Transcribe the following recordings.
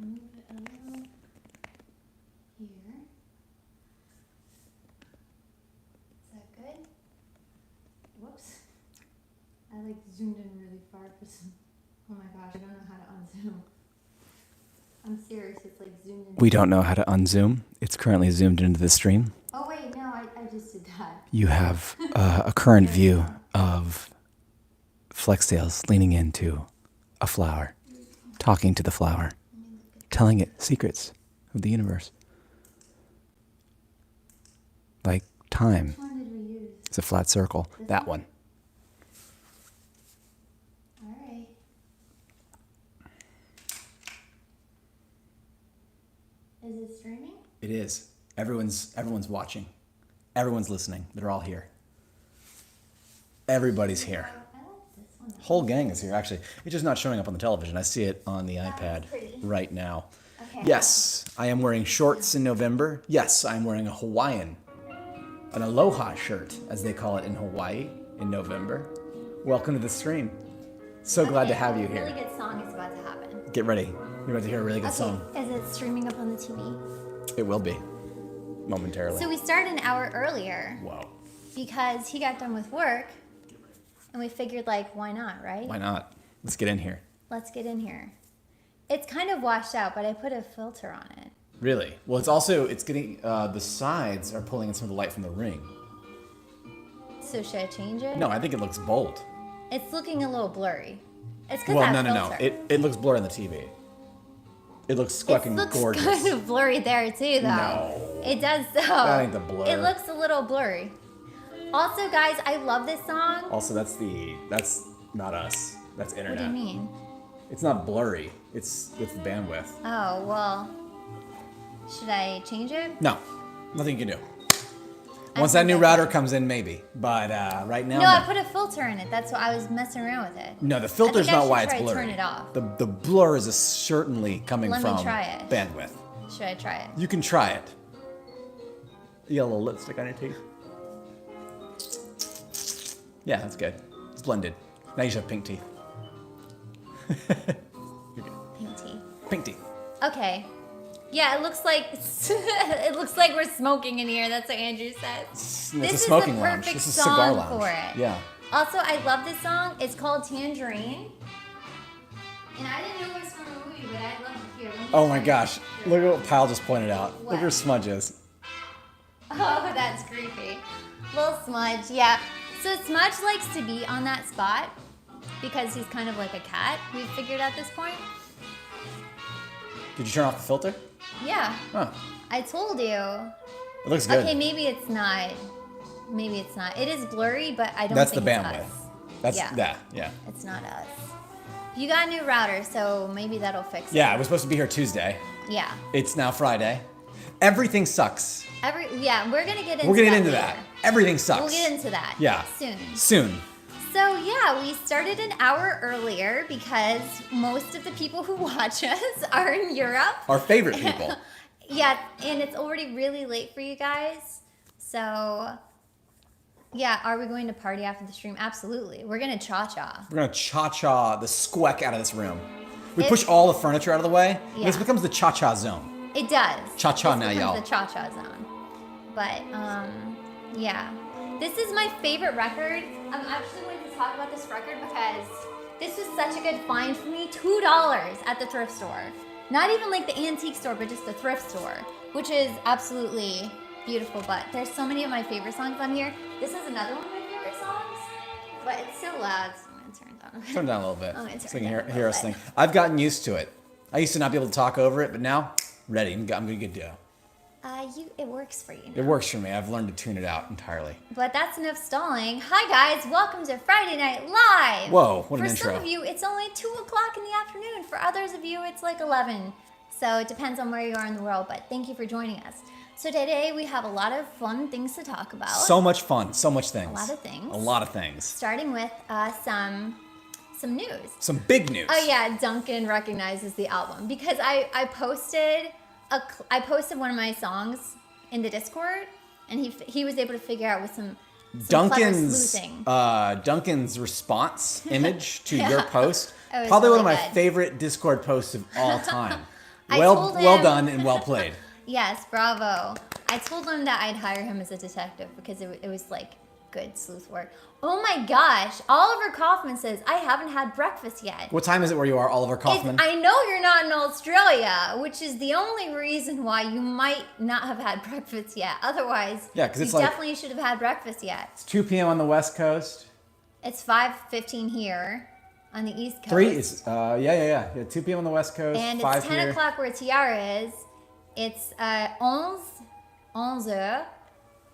Move it a little here. Is that good? Whoops. I like zoomed in really far for some. Oh my gosh, I don't know how to unzoom. I'm serious, it's like zoomed in. We don't know how to unzoom. It's currently zoomed into the stream. Oh wait, no, I just did that. You have a current view of Flextails leaning into a flower, talking to the flower, telling it secrets of the universe. Like time. Which one did we use? It's a flat circle. This That one? one. Alright. Is it streaming? It is. Everyone's watching. Everyone's listening. They're all here. Everybody's here. I like this one. Whole gang is here, actually. It's just not showing up on the television. I see it on the iPad pretty. right now. Okay. Yes, I am wearing shorts in November. Yes, I'm wearing a Hawaiian, an aloha shirt, as they call it in Hawaii, in November. Welcome to the stream. So glad to have you A really here. good song is about to happen. Get ready. You're about to hear a really good song. Is it streaming up on the TV? It will be, momentarily. So we started an hour earlier Whoa. because he got done with work, and we figured, like, why not, right? Why not? Let's get in here. Let's get in here. It's kind of washed out, but I put a filter on it. Really? Well, it's getting, the sides are pulling in some of the light from the ring. So should I change it? No, I think it looks bold. It's looking a little blurry. It's because Well, that no. filter. It looks blurry on the TV. It looks fucking It looks gorgeous. kind of blurry there too, though. No. It does, though. That ain't the blur. It looks a little blurry. Also, guys, I love this song. Also, that's not us. That's internet. What do you mean? It's not blurry. It's the bandwidth. Oh, well, should I change it? No, nothing you can do. Once that new router comes in, maybe. But right now, No, I put a filter in it. That's why I was messing around with it. no, the filter's I think I not why should it's try to blurry. turn it off. The blur is certainly coming Let me from try it. bandwidth. Should I try it? You can try it. You got a little lipstick on your teeth. Yeah, that's good. It's blended. Now you should have pink teeth. You're good. Pink tea. Pink teeth. Okay. Yeah, it looks like it looks like we're smoking in here. That's what Andrew said. It's This a is smoking the lounge. perfect This is a cigar song lounge. for it. Yeah. Also, I love this song. It's called Tangerine. And I didn't know it was from a movie, but I love it here. Let me Oh my try it. gosh. Look at what Pal just pointed out. Look What? at her smudges. Oh, that's creepy. Little Smudge, yeah. So Smudge likes to be on that spot because he's kind of like a cat, we've figured at this point. Did you turn off the filter? Yeah, Huh. I told you. It looks good. Okay, maybe it's not. Maybe it's not. It is blurry, but I don't That's the think it's bandwidth. us. That's Yeah. yeah. It's not us. You got a new router, so maybe that'll fix it. Yeah, it was supposed to be here Tuesday. Yeah. It's now Friday. Everything sucks. Yeah, we're gonna get into We're getting that into later. that. Everything sucks. We'll get into that. Yeah. Soon. Soon. So yeah, we started an hour earlier because most of the people who watch us are in Europe. Our favorite people. Yeah, and it's already really late for you guys. So yeah, are we going to party after the stream? Absolutely. We're gonna cha-cha. We're gonna cha-cha the squeck out of this room. We It- push all the furniture out of the way. Yeah. This becomes the cha-cha zone. It does. Cha-cha This now, becomes y'all. The cha-cha zone. But yeah, this is my favorite record. I'm actually going to talk about this record because this was such a good find for me. $2 at the thrift store. Not even like the antique store, but just the thrift store, which is absolutely beautiful. But there's so many of my favorite songs on here. This is another one of my favorite songs, but it's so loud, so I'm gonna turn it down. Turn it down a little bit. I'm gonna So turn you it can down a hear us little sing. bit. I've gotten used to it. I used to not be able to talk over it, but now, ready. I'm good to go. It works for you now. It works for me. I've learned to tune it out entirely. But that's enough stalling. Hi guys, welcome to Friday Night Live. Whoa, what an For intro. some of you, it's only 2 o'clock in the afternoon. For others of you, it's like 11. So it depends on where you are in the world, but thank you for joining us. So today we have a lot of fun things to talk about. So much fun. So much things. lot of things. A lot of things. Starting with some news. Some big news. Oh yeah, Duncan recognizes the album because I posted one of my songs in the Discord, and he was able to figure out with some clever sleuthing. Duncan's response image to Yeah. your post, It was probably one of really my good. favorite Discord posts of all time. told him, well done and well played. Yes, bravo. I told him that I'd hire him as a detective because it was like good sleuth work. Oh my gosh, Oliver Kaufman says, I haven't had breakfast yet. What time is it where you are, Oliver Kaufman? I know you're not in Australia, which is the only reason why you might not have had breakfast yet. Otherwise, yeah, because it's you like, definitely should have had breakfast yet. It's 2 p.m. on the West Coast. It's 5:15 here on the East Coast. 3 is, yeah. 2 p.m. on the West Coast, And 5 it's 10 here. o'clock where Tiara is. It's 11 heures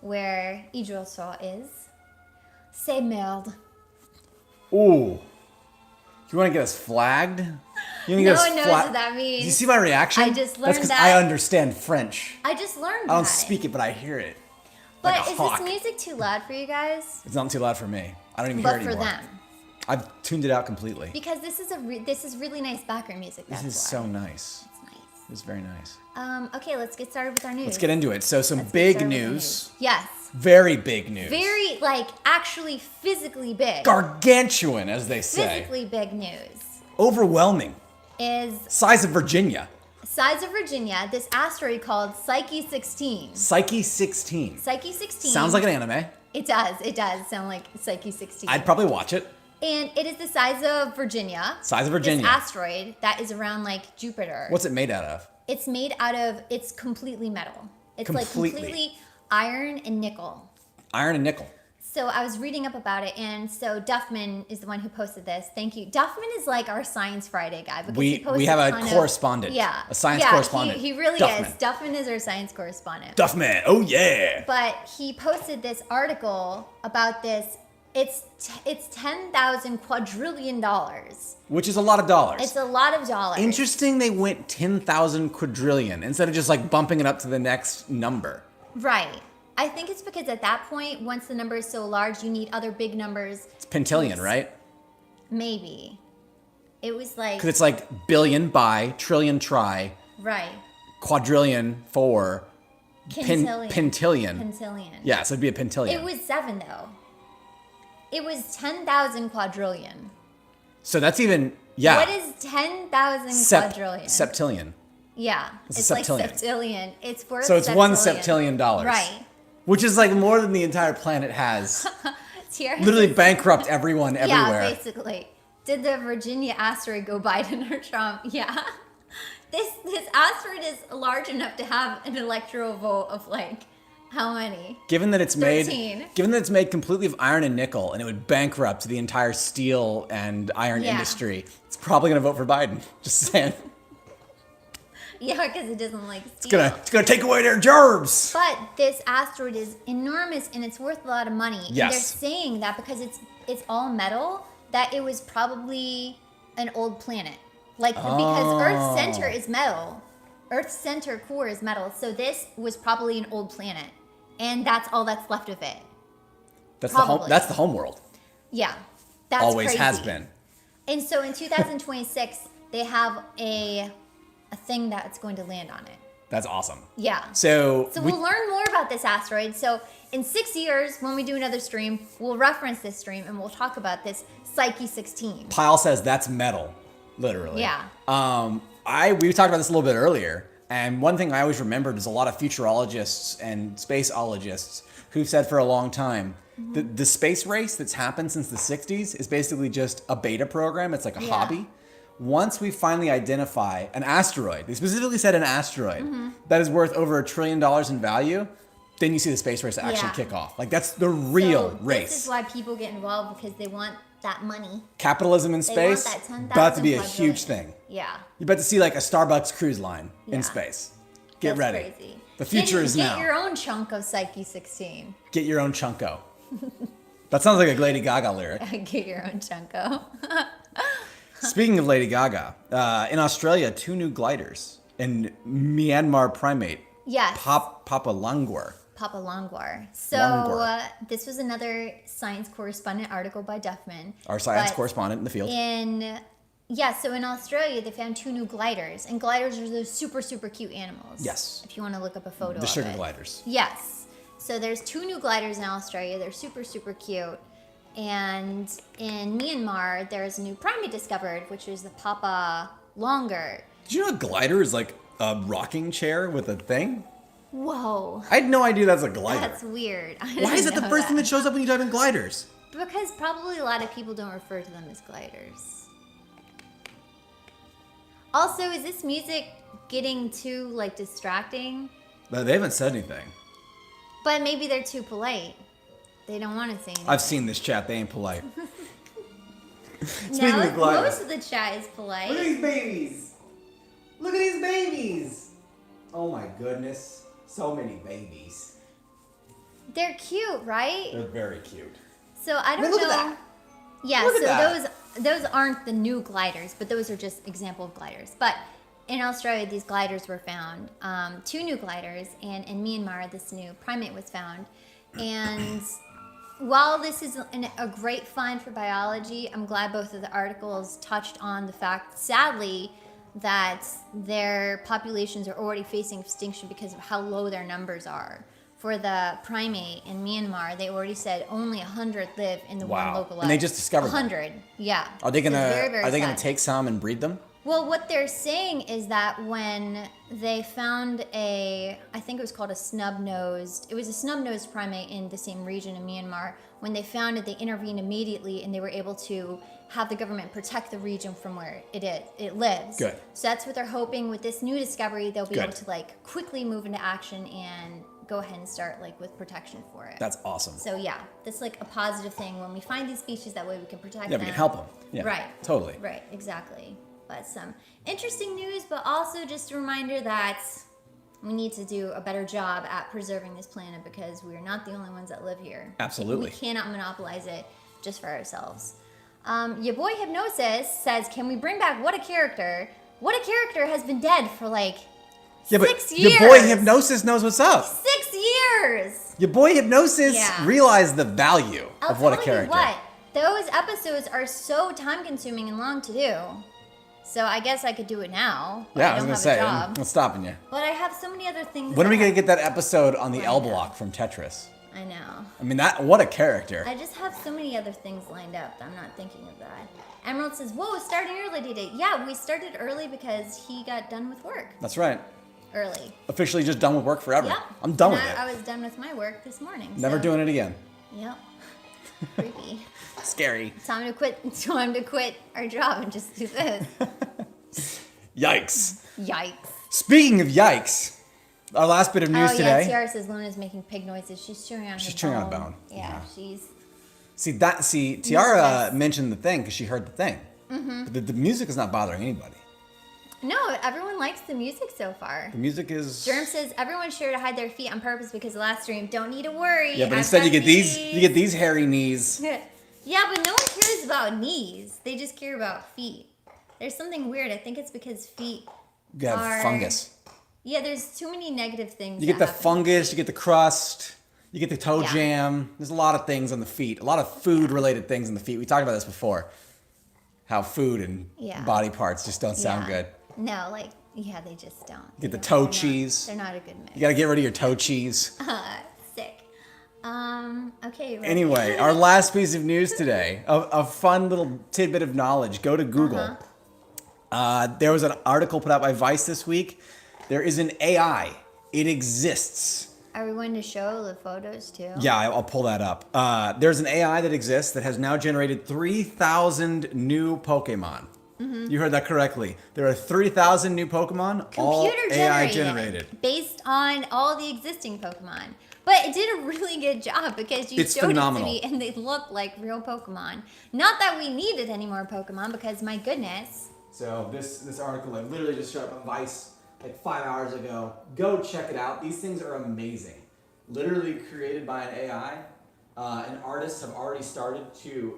where Idrissa is. C'est merde. Ooh. You want to get us flagged? You want to No get us one knows what that means. Do you see my reaction? I just That's learned because that. I understand French. I just learned I don't that. speak it, but I hear it. But like a is hawk. this music too loud for you guys? It's not too loud for me. I don't even hear But it for anymore. them. I've tuned it out completely. Because this is really nice background music. This That's is why. so nice. It's nice. It's very nice. Okay, let's get started with our news. Let's get into it. So some Let's get big started with the news. Yes. Very big news. Very, like, actually physically big. Gargantuan, as they say. Physically big news Overwhelming. is Size of Virginia. size of Virginia, this asteroid called Psyche 16. Psyche 16. Psyche 16. Sounds like an anime. It does sound like Psyche 16. I'd probably watch it. And it is the size of Virginia. Size of Virginia. This asteroid that is around like Jupiter. What's it made out of? It's made out of, it's completely metal. It's Completely. like completely iron and nickel. Iron and nickel. So I was reading up about it, and so Duffman is the one who posted this. Thank you. Duffman is like our Science Friday guy. Because he posts We have a ton of- correspondent. Yeah. A science correspondent. He really Duffman. is. Duffman is our science correspondent. Duffman. Oh, yeah. But he posted this article about this. It's 10,000 quadrillion dollars. Which is a lot of dollars. It's a lot of dollars. Interesting they went 10,000 quadrillion instead of just like bumping it up to the next number. Right. I think it's because at that point, once the number is so large, you need other big numbers. It's pentillion, right? Maybe. It was like, Because it's like billion by, trillion try, right. quadrillion for, Quintillion. pentillion. Pentillion. Yeah, so it'd be a pentillion. It was 7 though. It was 10,000 quadrillion. So that's even, yeah. What is 10,000 quadrillion? Septillion. Yeah. It's a like septillion. septillion. It's worth So it's one septillion. septillion dollars. Right. Which is like more than the entire planet has. Tiara Literally says- bankrupt everyone everywhere. Yeah, basically. Did the Virginia asteroid go Biden or Trump? Yeah. This asteroid is large enough to have an electoral vote of like how many? Given that it's 13. made completely of iron and nickel, and it would bankrupt the entire steel and iron Yeah. industry, it's probably gonna vote for Biden. Just saying. Yeah, because it doesn't like steel. It's gonna take away their jobs. But this asteroid is enormous and it's worth a lot of money. Yes. And they're saying that because it's all metal, that it was probably an old planet. Like because Earth's center is metal. Earth's center core is metal. So this was probably an old planet. And that's all that's left of it. That's Probably. the home world. Yeah. That's Always crazy. has been. And so in 2026, they have a thing that's going to land on it. That's awesome. Yeah. So We'll learn more about this asteroid. So in 6 years, when we do another stream, we'll reference this stream and we'll talk about this Psyche 16. Pyle says that's metal, literally. Yeah. We talked about this a little bit earlier, and one thing I always remembered is a lot of futurologists and spaceologists who've said for a long time the space race that's happened since the 60s is basically just a beta program. It's like a hobby. Once we finally identify an asteroid, they specifically said an asteroid that is worth over $1 trillion in value, then you see the space race actually kick off. Like that's the real race. This is why people get involved, because they want that money. Capitalism in They want space, that 10,000 about to be a quadrillion. huge thing. Yeah. You're about to see like a Starbucks cruise line Yeah. in space. Get That's ready. Crazy. The future is now. Get your own chunk of Psyche 16. Get your own chunko. That sounds like a Lady Gaga lyric. Get your own chunko. Speaking of Lady Gaga, in Australia, 2 new gliders in Myanmar primate. Yes. Papa Langwar. Papa Longwar. So Longwar. this was another science correspondent article by Duffman. Our science But correspondent in the field. So in Australia, they found 2 new gliders. And gliders are those super, super cute animals. Yes. If you want to look up a photo The of sugar it. gliders. Yes. So there's 2 new gliders in Australia. They're super, super cute. And in Myanmar, there's a new primate discovered, which is the Papa Longer. Did you know a glider is like a rocking chair with a thing. Whoa. I had no idea that's a glider. That's weird. Why is that the first thing that shows up when you type in gliders? Because probably a lot of people don't refer to them as gliders. Also, is this music getting too, like, distracting? No, they haven't said anything. But maybe they're too polite. They don't want to say anything. I've seen this chat. They ain't polite. Speaking of gliders. Most of the chat is polite. Look at these babies. Look at these babies. Oh my goodness. So many babies. They're cute, right? They're very cute. So I don't know. Look at that. Yeah, Look at so that. those aren't the new gliders, but those are just example of gliders. But in Australia, these gliders were found. 2 new gliders, and in Myanmar, this new primate was found. And while this is a great find for biology, I'm glad both of the articles touched on the fact, sadly, that their populations are already facing extinction because of how low their numbers are. For the primate in Myanmar, they already said only 100 live in the one localized. And they just discovered 100. Yeah. Are they gonna sad. take some and breed them? Well, what they're saying is that when they found I think it was called a snub-nosed, it was a snub-nosed primate in the same region in Myanmar. When they found it, they intervened immediately, and they were able to have the government protect the region from where it lives. Good. So that's what they're hoping with this new discovery. They'll be Good. able to like quickly move into action and go ahead and start like with protection for it. That's awesome. So yeah, that's like a positive thing. When we find these species, that way we can protect them. Yeah, we can help them. Yeah, right. Totally. Right, exactly. But some interesting news, but also just a reminder that we need to do a better job at preserving this planet because we are not the only ones that live here. Absolutely. We cannot monopolize it just for ourselves. Your boy Hypnosis says, can we bring back What a Character? What a Character has been dead for like 6 years. Your boy Hypnosis knows what's up. 6 years. Your boy Hypnosis realized the value of What a Character. I'll tell you what, those episodes are so time consuming and long to do. So I guess I could do it now. Yeah, I was don't gonna have say, a job. what's stopping you? But I have so many other things. When are we that gonna get that episode on the lined L up. block from Tetris? I know. I mean, what a character. I just have so many other things lined up that I'm not thinking of that. Emerald says, whoa, starting early today. Yeah, we started early because he got done with work That's right. early. Officially just done with work forever. Yep. I'm done with And it. I was done with my work this morning. Never so. doing it again. Yep. Creepy. Scary. Time to quit our job and just do this. Yikes. Yikes. Speaking of yikes, our last bit of news today. Tiara says Luna's making pig noises. She's chewing on her chewing on a bone. Yeah, Yeah. she's... Tiara mentioned the thing because she heard the thing. Mm-hmm. But the music is not bothering anybody. No, everyone likes the music so far. The music is... Germ says everyone's sure to hide their feet on purpose because the last stream. Don't need to worry. Yeah, but I've instead got you get these hairy knees. Yeah, but no one cares about knees. They just care about feet. There's something weird. I think it's because feet You have fungus. Yeah, there's too many negative things. You get the that happen. fungus, you get the crust, you get the toe Yeah. jam. There's a lot of things on the feet. A lot of food-related things on the feet. We talked about this before. How food and body parts just don't sound good. No, they just don't. Get the toe cheese. They're not a good mix. You gotta get rid of your toe cheese. Sick. Okay. Ready? Anyway, our last piece of news today, a fun little tidbit of knowledge. Go to Google. There was an article put out by Vice this week. There is an AI. It exists. Are we going to show the photos too? Yeah, I'll pull that up. There's an AI that exists that has now generated 3,000 new Pokemon. Mm-hmm. You heard that correctly. There are 3,000 new Pokemon, all AI generated. Based on all the existing Pokemon. But it did a really good job because you showed phenomenal. it to me and they look like real Pokemon. Not that we needed any more Pokemon because my goodness. So this article I literally just showed up on Vice like 5 hours ago. Go check it out. These things are amazing. Literally created by an AI. And artists have already started to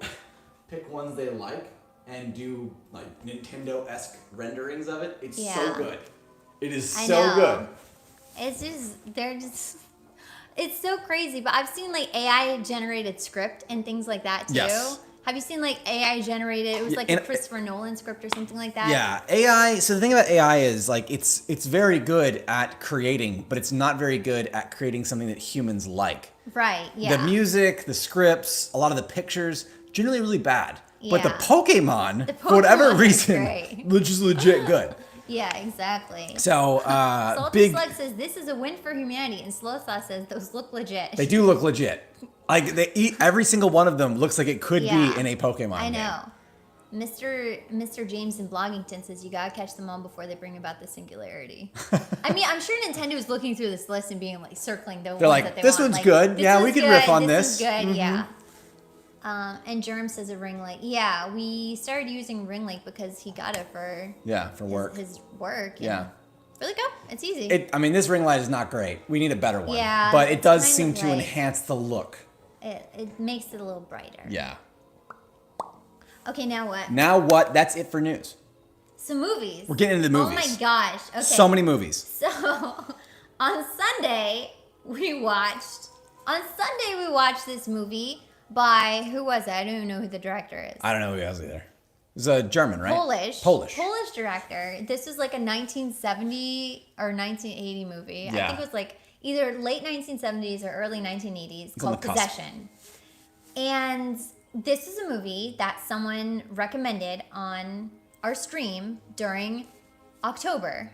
pick ones they like and do like Nintendo-esque renderings of it. It's so good. It is so good. It's it's so crazy. But I've seen like AI generated script and things like that too. Yes. Have you seen like AI generated? It was like a Christopher Nolan script or something like that. Yeah, AI. So the thing about AI is like it's very good at creating, but it's not very good at creating something that humans like. Right. Yeah. The music, the scripts, a lot of the pictures, generally really bad. Yeah. But the Pokemon, for whatever reason, which is legit good. Yeah, exactly. So, Salty big. Slug says this is a win for humanity, and Slow Sauce says those look legit. They do look legit. Like they eat every single one of them looks like it could Yeah. be in a Pokemon I game. know. Mr. James in Bloggington says you gotta catch them all before they bring about the singularity. I mean, I'm sure Nintendo is looking through this list and being like circling the ones like, that they "This want. one's Like, good. this Yeah, we one's could good. riff on This is this." good. Yeah. And Germ says a ring light. Yeah, we started using ring light because he got it for For work. his work. Yeah. Really go. It's easy. I mean, this ring light is not great. We need a better one. Yeah, But it it's does kind seem of to like- enhance the look. It makes it a little brighter. Yeah. Okay, now what? Now what? That's it for news. So movies. We're getting into the movies. Oh my gosh. Okay. So many movies. So on Sunday we watched this movie by, who was it? I don't even know who the director is. I don't know who else either. It's a German, right? Polish director. This was like a 1970 or 1980 movie. I Yeah. think it was like either late 1970s or early 1980s, called on the cusp. Possession. And this is a movie that someone recommended on our stream during October.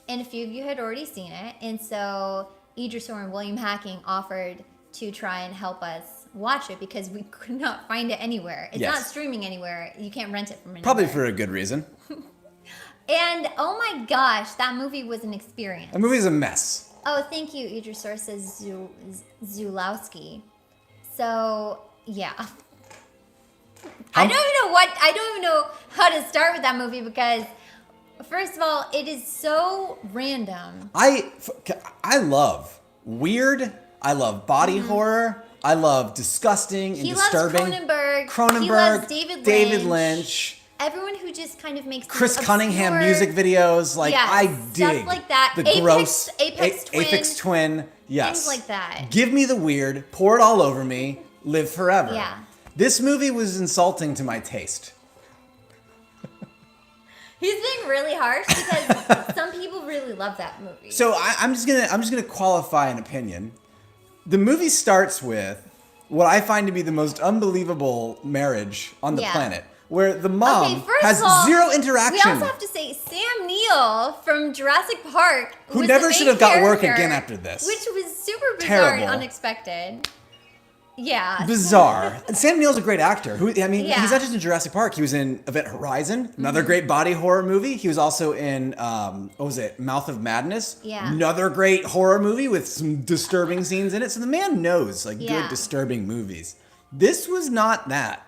And a few of you had already seen it. And so Idris and William Hacking offered to try and help us watch it because we could not find it anywhere. It's Yes. not streaming anywhere. You can't rent it from anywhere. Probably for a good reason. And oh my gosh, that movie was an experience. The movie's a mess. Oh, thank you, Idris says Zulowski. So, yeah. I don't even know how to start with that movie because, first of all, it is so random. I love weird. I love body horror. I love disgusting and He disturbing. loves Cronenberg. Cronenberg. He loves David Lynch. Everyone who just kind of makes Chris these Cunningham obscure- music videos. Like, Yes, I stuff dig. like that. The Apex- gross. Apex Twin. Apex Twin. Yes. Things like that. Give me the weird. Pour it all over me. Live forever. Yeah. This movie was insulting to my taste. He's being really harsh because some people really love that movie. So I'm just gonna qualify an opinion. The movie starts with what I find to be the most unbelievable marriage on the Yeah. planet, where the mom first has of all, zero interaction. We also have to say Sam Neill from Jurassic Park, Who was never the should main have got work character, again after this. which was super bizarre Terrible. and unexpected. Yeah, Bizarre. And Sam Neill's a great actor. Yeah. He's not just in Jurassic Park. He was in Event Horizon, another great body horror movie. He was also in what was it, Mouth of Madness? Yeah. Another great horror movie with some disturbing scenes in it. So the man knows Yeah. good disturbing movies. This was not that.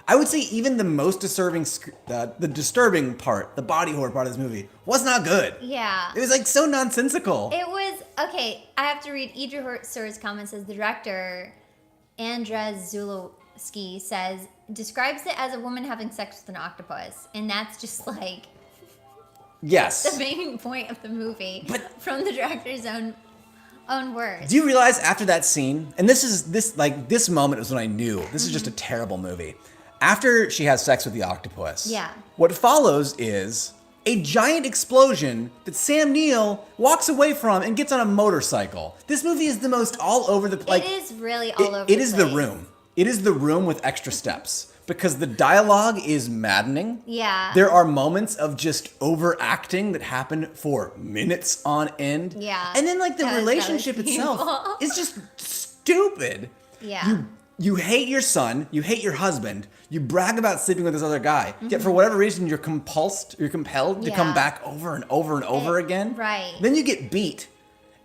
I would say even the most disturbing, the disturbing part, the body horror part of this movie, was not good. Yeah. It was like so nonsensical. It was, okay, I have to read Idris' comments as the director, Andrzej Zulowski, describes it as a woman having sex with an octopus. And that's just like Yes. the main point of the movie from the director's own words. Do you realize after that scene, and this moment was when I knew this is just a terrible movie. After she has sex with the octopus, Yeah. what follows is a giant explosion that Sam Neill walks away from and gets on a motorcycle. This movie is the most all over the place. It is really all over It is the The place. Room. It is The Room with extra steps because the dialogue is maddening. Yeah. There are moments of just overacting that happen for minutes on end. Yeah. And then like the That was relationship itself painful. is just stupid. Yeah. You hate your son, you hate your husband, you brag about sleeping with this other guy, yet for whatever reason you're compelled to come Yeah. back over and over and over again. right. Then you get beat.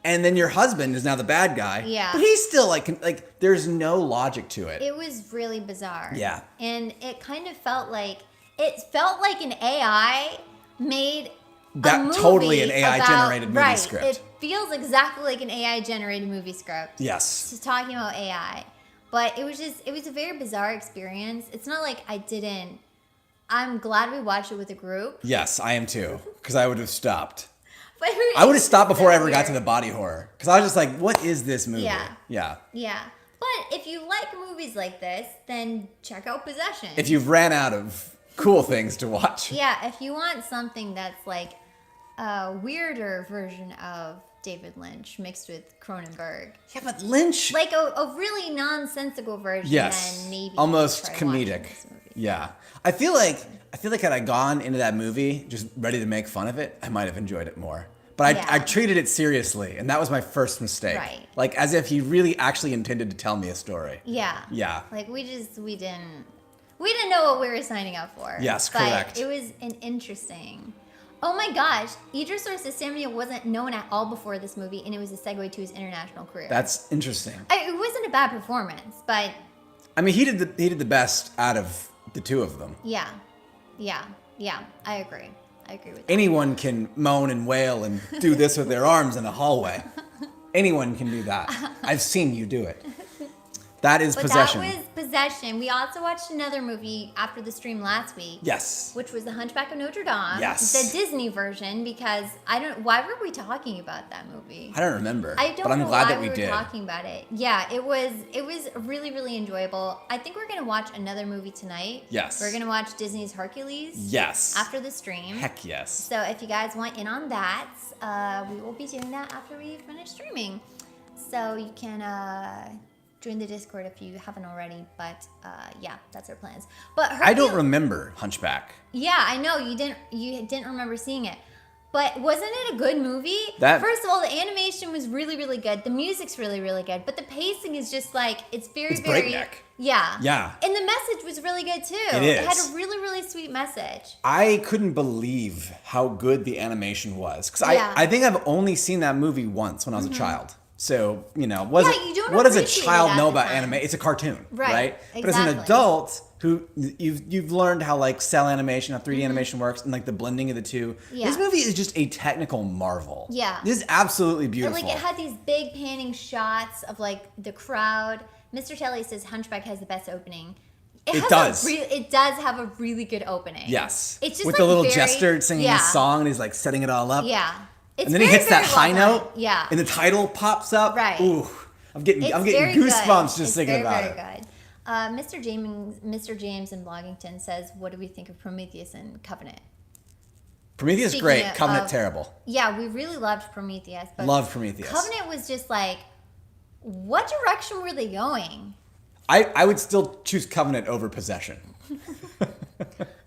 And then your husband is now the bad guy. Yeah. But he's still like there's no logic to it. It was really bizarre. Yeah. And it kind of felt like an AI made That a movie totally an AI about- generated movie right. script. It feels exactly like an AI generated movie script. Yes. Just talking about AI. But it was a very bizarre experience. It's not like I'm glad we watched it with a group. Yes, I am too. Because I would have stopped. But I would have stopped before I ever weird. got to the body horror. Because I was just like, what is this movie? Yeah. Yeah. Yeah. But if you like movies like this, then check out Possession. If you've ran out of cool things to watch. Yeah, if you want something that's like a weirder version of David Lynch mixed with Cronenberg. Yeah, but Lynch. Like a really nonsensical version, Yes. then maybe Almost try watching comedic. this movie. Yeah. I feel like had I gone into that movie just ready to make fun of it, I might have enjoyed it more. But I treated it seriously, and that was my first mistake. Right. Like, as if he really actually intended to tell me a story. Yeah. Yeah. Like, we didn't know what we were signing up for. Yes, but correct. It was an interesting. Oh my gosh, Idris says Samuel wasn't known at all before this movie, and it was a segue to his international career. That's interesting. It wasn't a bad performance, but I mean, he did the best out of the two of them. yeah, I agree with that. Anyone can moan and wail and do this with their arms in a hallway. Anyone can do that. I've seen you do it. That is Possession. That was Possession. We also watched another movie after the stream last week. Yes. Which was The Hunchback of Notre Dame. Yes. The Disney version, because why were we talking about that movie? I don't remember. I don't but I'm know glad why that we were did. talking about it. Yeah, it was really, really enjoyable. I think we're gonna watch another movie tonight. Yes. We're gonna watch Disney's Hercules. Yes. After the stream. Heck yes. So if you guys want in on that, we will be doing that after we finish streaming. So you can join the Discord if you haven't already. But yeah, that's our plans. But I don't remember Hunchback. Yeah, I know you didn't remember seeing it. But wasn't it a good movie? First of all, the animation was really, really good. The music's really, really good. But the pacing is just like, it's very breakneck. Yeah. Yeah. And the message was really good too. It is. It had a really, really sweet message. I couldn't believe how good the animation was. Because I think I've only seen that movie once when I was a child. So, you know, what does a child know about anime? It's a cartoon, right? Exactly. But as an adult who you've learned how like cell animation, how 3D animation works, and like the blending of the two. Yeah. This movie is just a technical marvel. Yeah. This is absolutely beautiful. And like it had these big panning shots of like the crowd. Mr. Shelley says Hunchback has the best opening. It does. It does have a really good opening. Yes. It's just with like the little very, jester singing his song, and he's like setting it all up. Yeah. It's and then he hits that high note. Yeah. And the title pops up. Right. Ooh. I'm getting goosebumps just thinking about it. Very good. Mr. James in Bloggington says, "What do we think of Prometheus and Covenant?" Prometheus great, Covenant terrible. Yeah, we really loved Prometheus. But loved Prometheus. Covenant was just like, what direction were they going? I would still choose Covenant over Possession.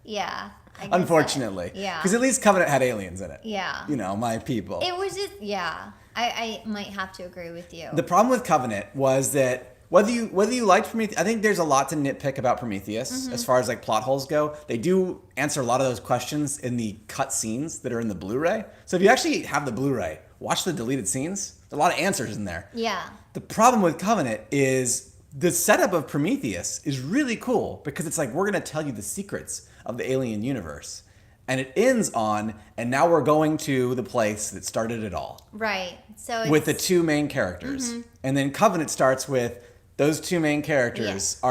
Yeah. Unfortunately. Yeah. Because at least Covenant had aliens in it. Yeah. You know, my people. It was just, yeah. I might have to agree with you. The problem with Covenant was that whether you liked Prometheus, I think there's a lot to nitpick about Prometheus as far as like plot holes go. They do answer a lot of those questions in the cut scenes that are in the Blu-ray. So if you actually have the Blu-ray, watch the deleted scenes. There's a lot of answers in there. Yeah. The problem with Covenant is the setup of Prometheus is really cool because it's like, we're going to tell you the secrets of the alien universe. And it ends on, and now we're going to the place that started it all. Right. So with the two main characters. And then Covenant starts with those two main characters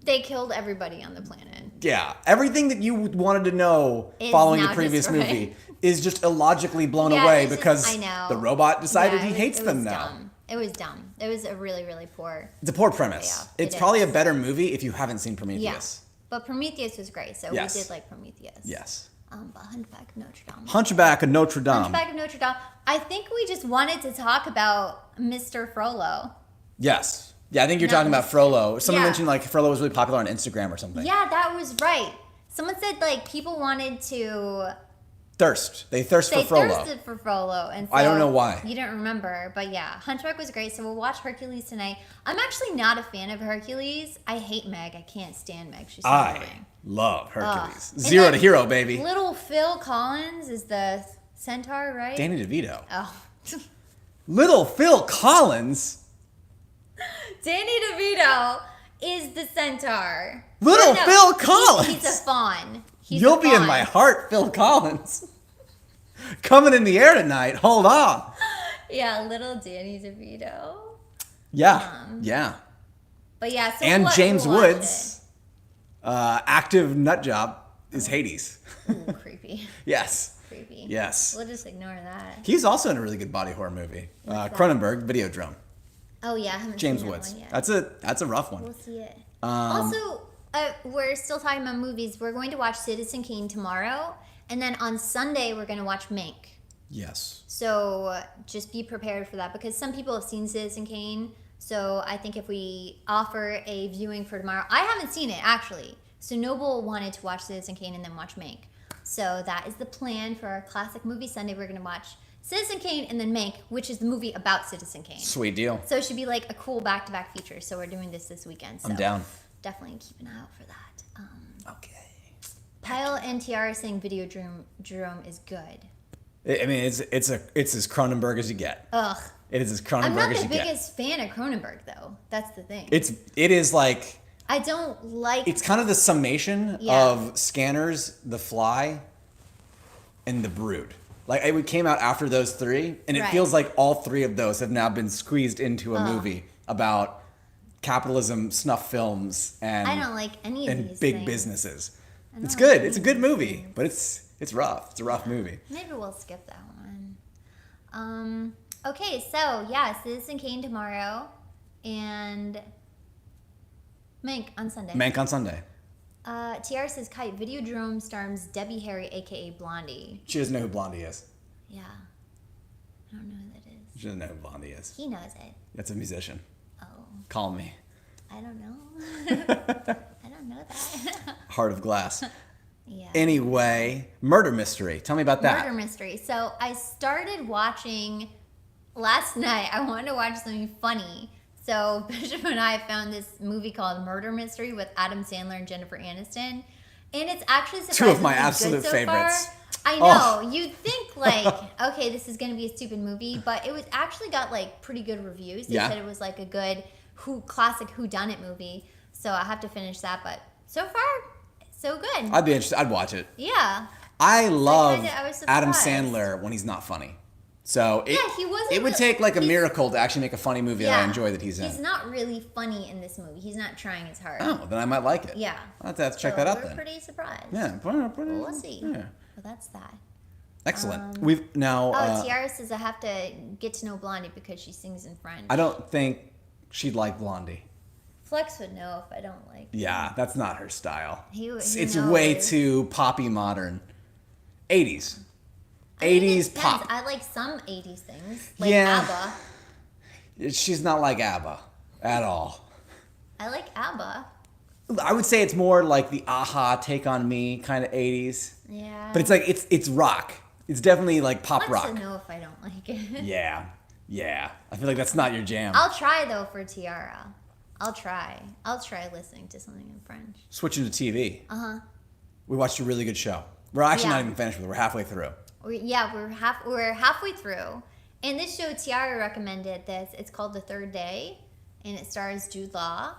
they killed everybody on the planet. Yeah. Everything that you wanted to know following the previous movie is just illogically blown away because the robot decided he hates them now. Dumb. It was dumb. It was a really, really poor... It's a poor premise. Yeah, it's probably a better movie if you haven't seen Prometheus. Yeah. But Prometheus was great, so we did like Prometheus. Yes. But Hunchback of Notre Dame. Hunchback of Notre Dame. Hunchback of Notre Dame. I think we just wanted to talk about Mr. Frollo. Yes. Yeah, I think you're talking about Frollo. Someone mentioned like Frollo was really popular on Instagram or something. Yeah, that was right. Someone said like people wanted to... They thirsted for Frollo. They thirsted for Frollo. And so I don't know why. You don't remember. But yeah, Hunchback was great. So we'll watch Hercules tonight. I'm actually not a fan of Hercules. I hate Meg. I can't stand Meg. She's so annoying. Love Hercules. 0 to hero, baby. Little Phil Collins is the centaur, right? Danny DeVito. Oh. Little Phil Collins? Danny DeVito is the centaur. Little Phil Collins? He's a fawn. You'll be in my heart, Phil Collins. Coming in the air tonight. Hold on. Yeah, little Danny DeVito. Yeah. Yeah. But yeah, so and James Woods, active nut job is Hades. Ooh, creepy. Yes. Creepy. Yes. We'll just ignore that. He's also in a really good body horror movie. Cronenberg, Videodrome. Oh yeah, I haven't James seen Woods. That one yet. That's a rough one. We'll see it. Also, we're still talking about movies. We're going to watch Citizen Kane tomorrow, and then on Sunday we're going to watch Mank. Yes. So just be prepared for that because some people have seen Citizen Kane. So I think if we offer a viewing for tomorrow, I haven't seen it actually. So Noble wanted to watch Citizen Kane and then watch Mank. So that is the plan for our classic movie Sunday. We're going to watch Citizen Kane and then Mank, which is the movie about Citizen Kane. Sweet deal. So it should be like a cool back-to-back feature. So we're doing this weekend. So I'm down. Definitely keep an eye out for that. Okay. Pyle and Tiara saying Video Jerome is good. I mean, it's as Cronenberg as you get. Ugh. It is as Cronenberg I'm not as the you get. biggest fan of Cronenberg, though. That's the thing. It is like... I don't like... It's kind of the summation of Scanners, The Fly, and The Brood. Like, it came out after those three, and it feels like all three of those have now been squeezed into a movie about capitalism, snuff films, and... I don't like any of these big things. businesses. It's good. It's a good movie, but it's rough. It's a rough movie. Maybe we'll skip that one. Okay, so, yeah, Citizen Kane tomorrow, and... Mank on Sunday. Mank on Sunday. Tiara says Kite Video Jerome stars Debbie Harry, aka Blondie. She doesn't know who Blondie is. Yeah. I don't know who that is. She doesn't know who Blondie is. He knows it. That's a musician. Oh. Call me. I don't know. I don't know that. Heart of Glass. Yeah. Anyway, Murder Mystery. Tell me about that. Murder Mystery. So I started watching last night. I wanted to watch something funny. So Bishop and I found this movie called Murder Mystery with Adam Sandler and Jennifer Aniston. And it's actually surprisingly Two of my good absolute so favorites. Far. I know. You'd think like, okay, this is going to be a stupid movie, but it was actually got like pretty good reviews. They said it was like a good classic whodunit movie. So I have to finish that, but so far, so good. I'd be interested. I'd watch it. Yeah. I love I was Adam surprised. Sandler when he's not funny. So he wasn't. It would take like a miracle to actually make a funny movie that I enjoy that he's in. He's not really funny in this movie. He's not trying as hard. Oh, then I might like it. Yeah. I'll have to check that out we're then. pretty surprised. Yeah. We'll see. Yeah. Well, that's that. Excellent. We've now. Tiara says I have to get to know Blondie because she sings in French. I don't think she'd like Blondie. Flex would know if I don't like. Yeah, that's not her style. He It's knows. way too poppy modern. 80s. I mean, 80s it depends. pop. I like some 80s things, like Yeah. ABBA. She's not like ABBA at all. I like ABBA. I would say it's more like the Aha Take on Me kind of 80s. Yeah. But it's like it's rock. It's definitely like pop Flex rock. would know if I don't like it. Yeah. Yeah. I feel like that's not your jam. I'll try though for Tiara. I'll tray listening to something in French. Switching to TV. Uh-huh. We watched a really good show. We're actually Yeah. not even finished with it. We're halfway through. We're halfway through. And this show, Tiara recommended this. It's called The Third Day, and it stars Jude Law.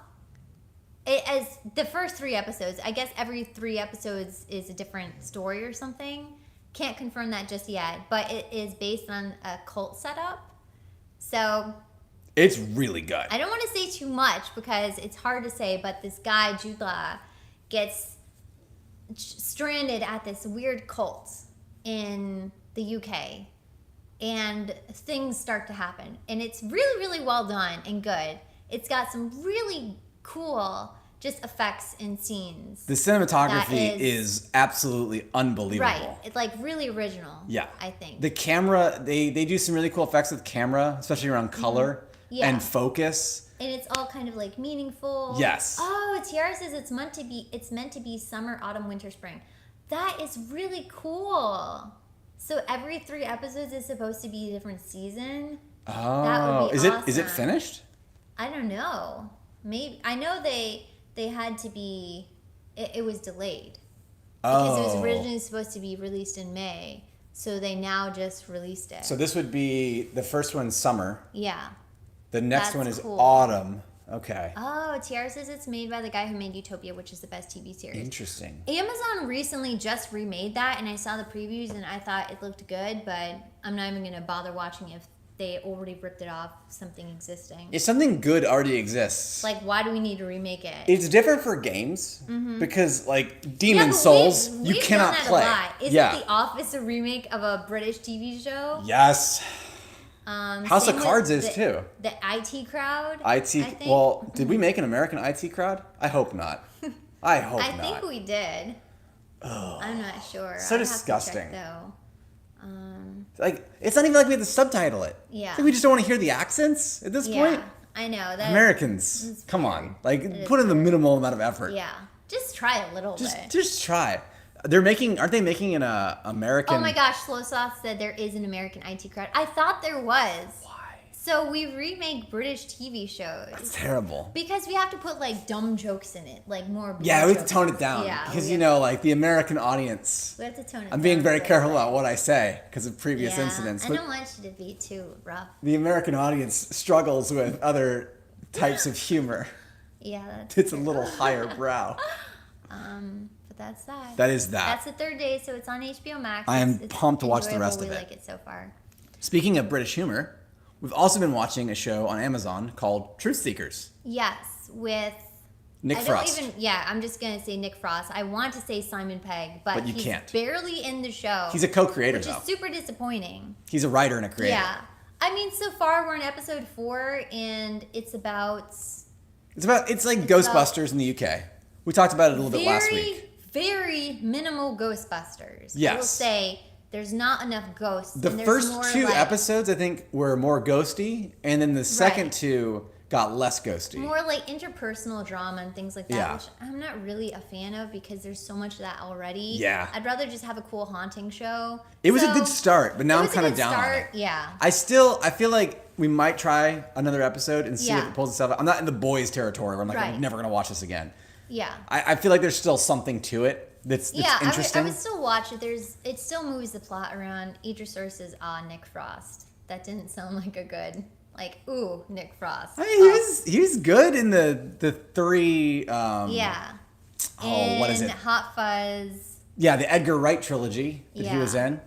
As the first 3 episodes, I guess every 3 episodes is a different story or something. Can't confirm that just yet, but it is based on a cult setup. So It's really good. I don't want to say too much because it's hard to say, but this guy, Jude Law, gets stranded at this weird cult in the UK, and things start to happen. And it's really, really well done and good. It's got some really cool just effects and scenes. The cinematography is absolutely unbelievable. Right. It's like really original. Yeah. I think. The camera, they do some really cool effects with camera, especially around color Yeah. and focus. And it's all kind of like meaningful. Yes. Oh, Tiara says it's meant to be summer, autumn, winter, spring. That is really cool. So every 3 episodes is supposed to be a different season. Oh, That would be is it awesome. finished? I don't know. Maybe I know they had to be. It was delayed because it was originally supposed to be released in May. So they now just released it. So this would be the first one's summer. Yeah. The next That's one is cool. autumn. Okay. Oh, Tiara says it's made by the guy who made Utopia, which is the best TV series. Interesting. Amazon recently just remade that, and I saw the previews, and I thought it looked good, but I'm not even going to bother watching if they already ripped it off something existing. If something good already exists, Like, why do we need to remake it? it's different for games because, like, Yeah, Demon but Souls, we've you cannot done that play. A lot. Isn't Yeah. The Office a remake of a British TV show? Yes. House Same of Cards with is too. The IT Crowd. I IT. think. Well, did we make an American IT Crowd? I hope not. I hope I not. think we did. I'm not sure. So I'd disgusting. Have to check, though. Like, it's not even like we have to subtitle it. Yeah. Like, we just don't want to hear the accents at this Yeah, point. I know that. Americans, come on. Like, put in the minimal amount of effort. Yeah. Just try a little bit. Just try. Aren't they making an American? Oh my gosh, Slow Sauce said there is an American IT crowd. I thought there was. Why? So we remake British TV shows. That's terrible. Because we have to put like dumb jokes in it, like more. Yeah, we have jokes. to tone it down. Yeah, Because like the American audience. We have to tone it down. I'm being very but- careful about what I say because of previous Yeah, incidents. I But don't want you to be too rough. the American audience struggles with other types of humor. Yeah, that's It's a little higher brow. But that's that. That is that. That's the third day, so it's on HBO Max. I am It's pumped to watch the enjoyable. rest of We it. like it so far. Speaking of British humor, we've also been watching a show on Amazon called Truth Seekers. Yes, with Nick Frost. I'm just gonna say Nick Frost. I want to say Simon Pegg, but you he's can't. barely in the show. He's a co-creator, which though. is super disappointing. He's a writer and a creator. Yeah, I mean, so far we're in episode 4, and it's about It's like Ghostbusters in the UK. We talked about it a little bit last week. very minimal Ghostbusters. Yes. I will say there's not enough ghosts. The and there's first more, 2 like, episodes, I think, were more ghosty, and then the second Right. 2 got less ghosty. more like interpersonal drama and things like that, Yeah. which I'm not really a fan of because there's so much of that already. Yeah. I'd rather just have a cool haunting show. It was a So, good start, but now it I'm was a kind of good down on start, it. Yeah. I feel like we might try another episode and see if Yeah. it pulls itself out. I'm not in the boys territory where I'm like, I'm Right. never going to watch this again. Yeah. I feel like there's still something to it that's Yeah, interesting. I would still watch it. It still moves the plot around Idris Source's Nick Frost. That didn't sound like a good, ooh, Nick Frost. I mean, he was good in the 3. Yeah. Oh, what is In it? Hot Fuzz. Yeah, the Edgar Wright trilogy that he was Yeah. in.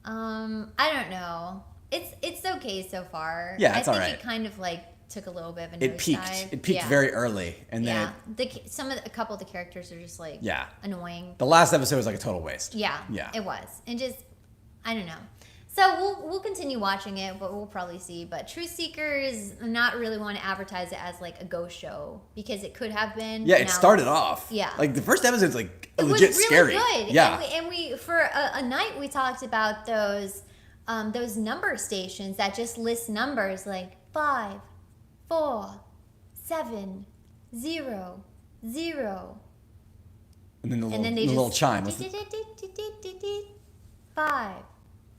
I don't know. It's okay so far. Yeah, it's I think alright. it kind of took a little bit of a It peaked. nosedive. It peaked Yeah. very early, and then Yeah, a couple of the characters are just Yeah. annoying. the last episode was like a total waste. Yeah, Yeah. it was, and just I don't know. So we'll continue watching it, but we'll probably see. But Truth Seekers, not really want to advertise it as a ghost show because it could have been. Yeah, it Now- started off. Yeah. Like the first episode's It legit was really scary. good. Yeah. And we for a night we talked about those number stations that just list numbers like 5, 4, 7, 0, 0. And then the And then they little just chime. 5,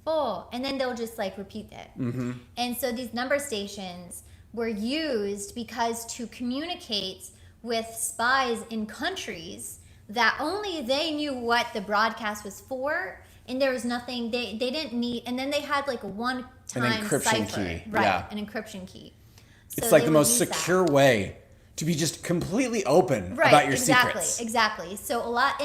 4, and then they'll just repeat it. Mm-hmm. And so these number stations were used because to communicate with spies in countries that only they knew what the broadcast was for, and there was nothing they didn't need. And then they had a one-time encryption cipher, key, right? yeah. An encryption key. So It's they the would most use that. secure way to be just completely open Right, about your exactly, secrets. exactly. So a lot,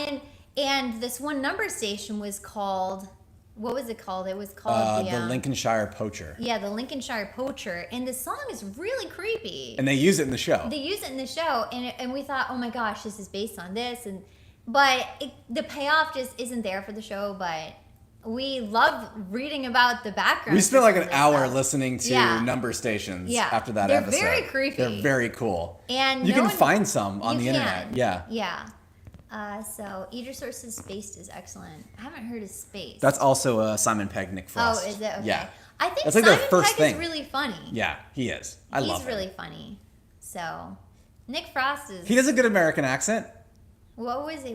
and this one number station was called, what was it called? It was called The Lincolnshire Poacher. Yeah, the Lincolnshire Poacher, and the song is really creepy. And they use it in the show. They use it in the show, and we thought, oh my gosh, this is based on this, but the payoff just isn't there for the show. But we love reading about the background. We spent an of this hour stuff. listening to Yeah. number stations Yeah. after that They're episode. very creepy. They're very cool. And you no can one- find some on the You internet. can. Yeah. Yeah. So Idris Source's Spaced is excellent. I haven't heard his Space. That's also Simon Pegg, Nick Frost. Oh, is it? Okay. Yeah. I think That's their Simon first Pegg thing. is really funny. Yeah, he is. I love He's him. really funny. So Nick Frost is. He does a good American accent What was he?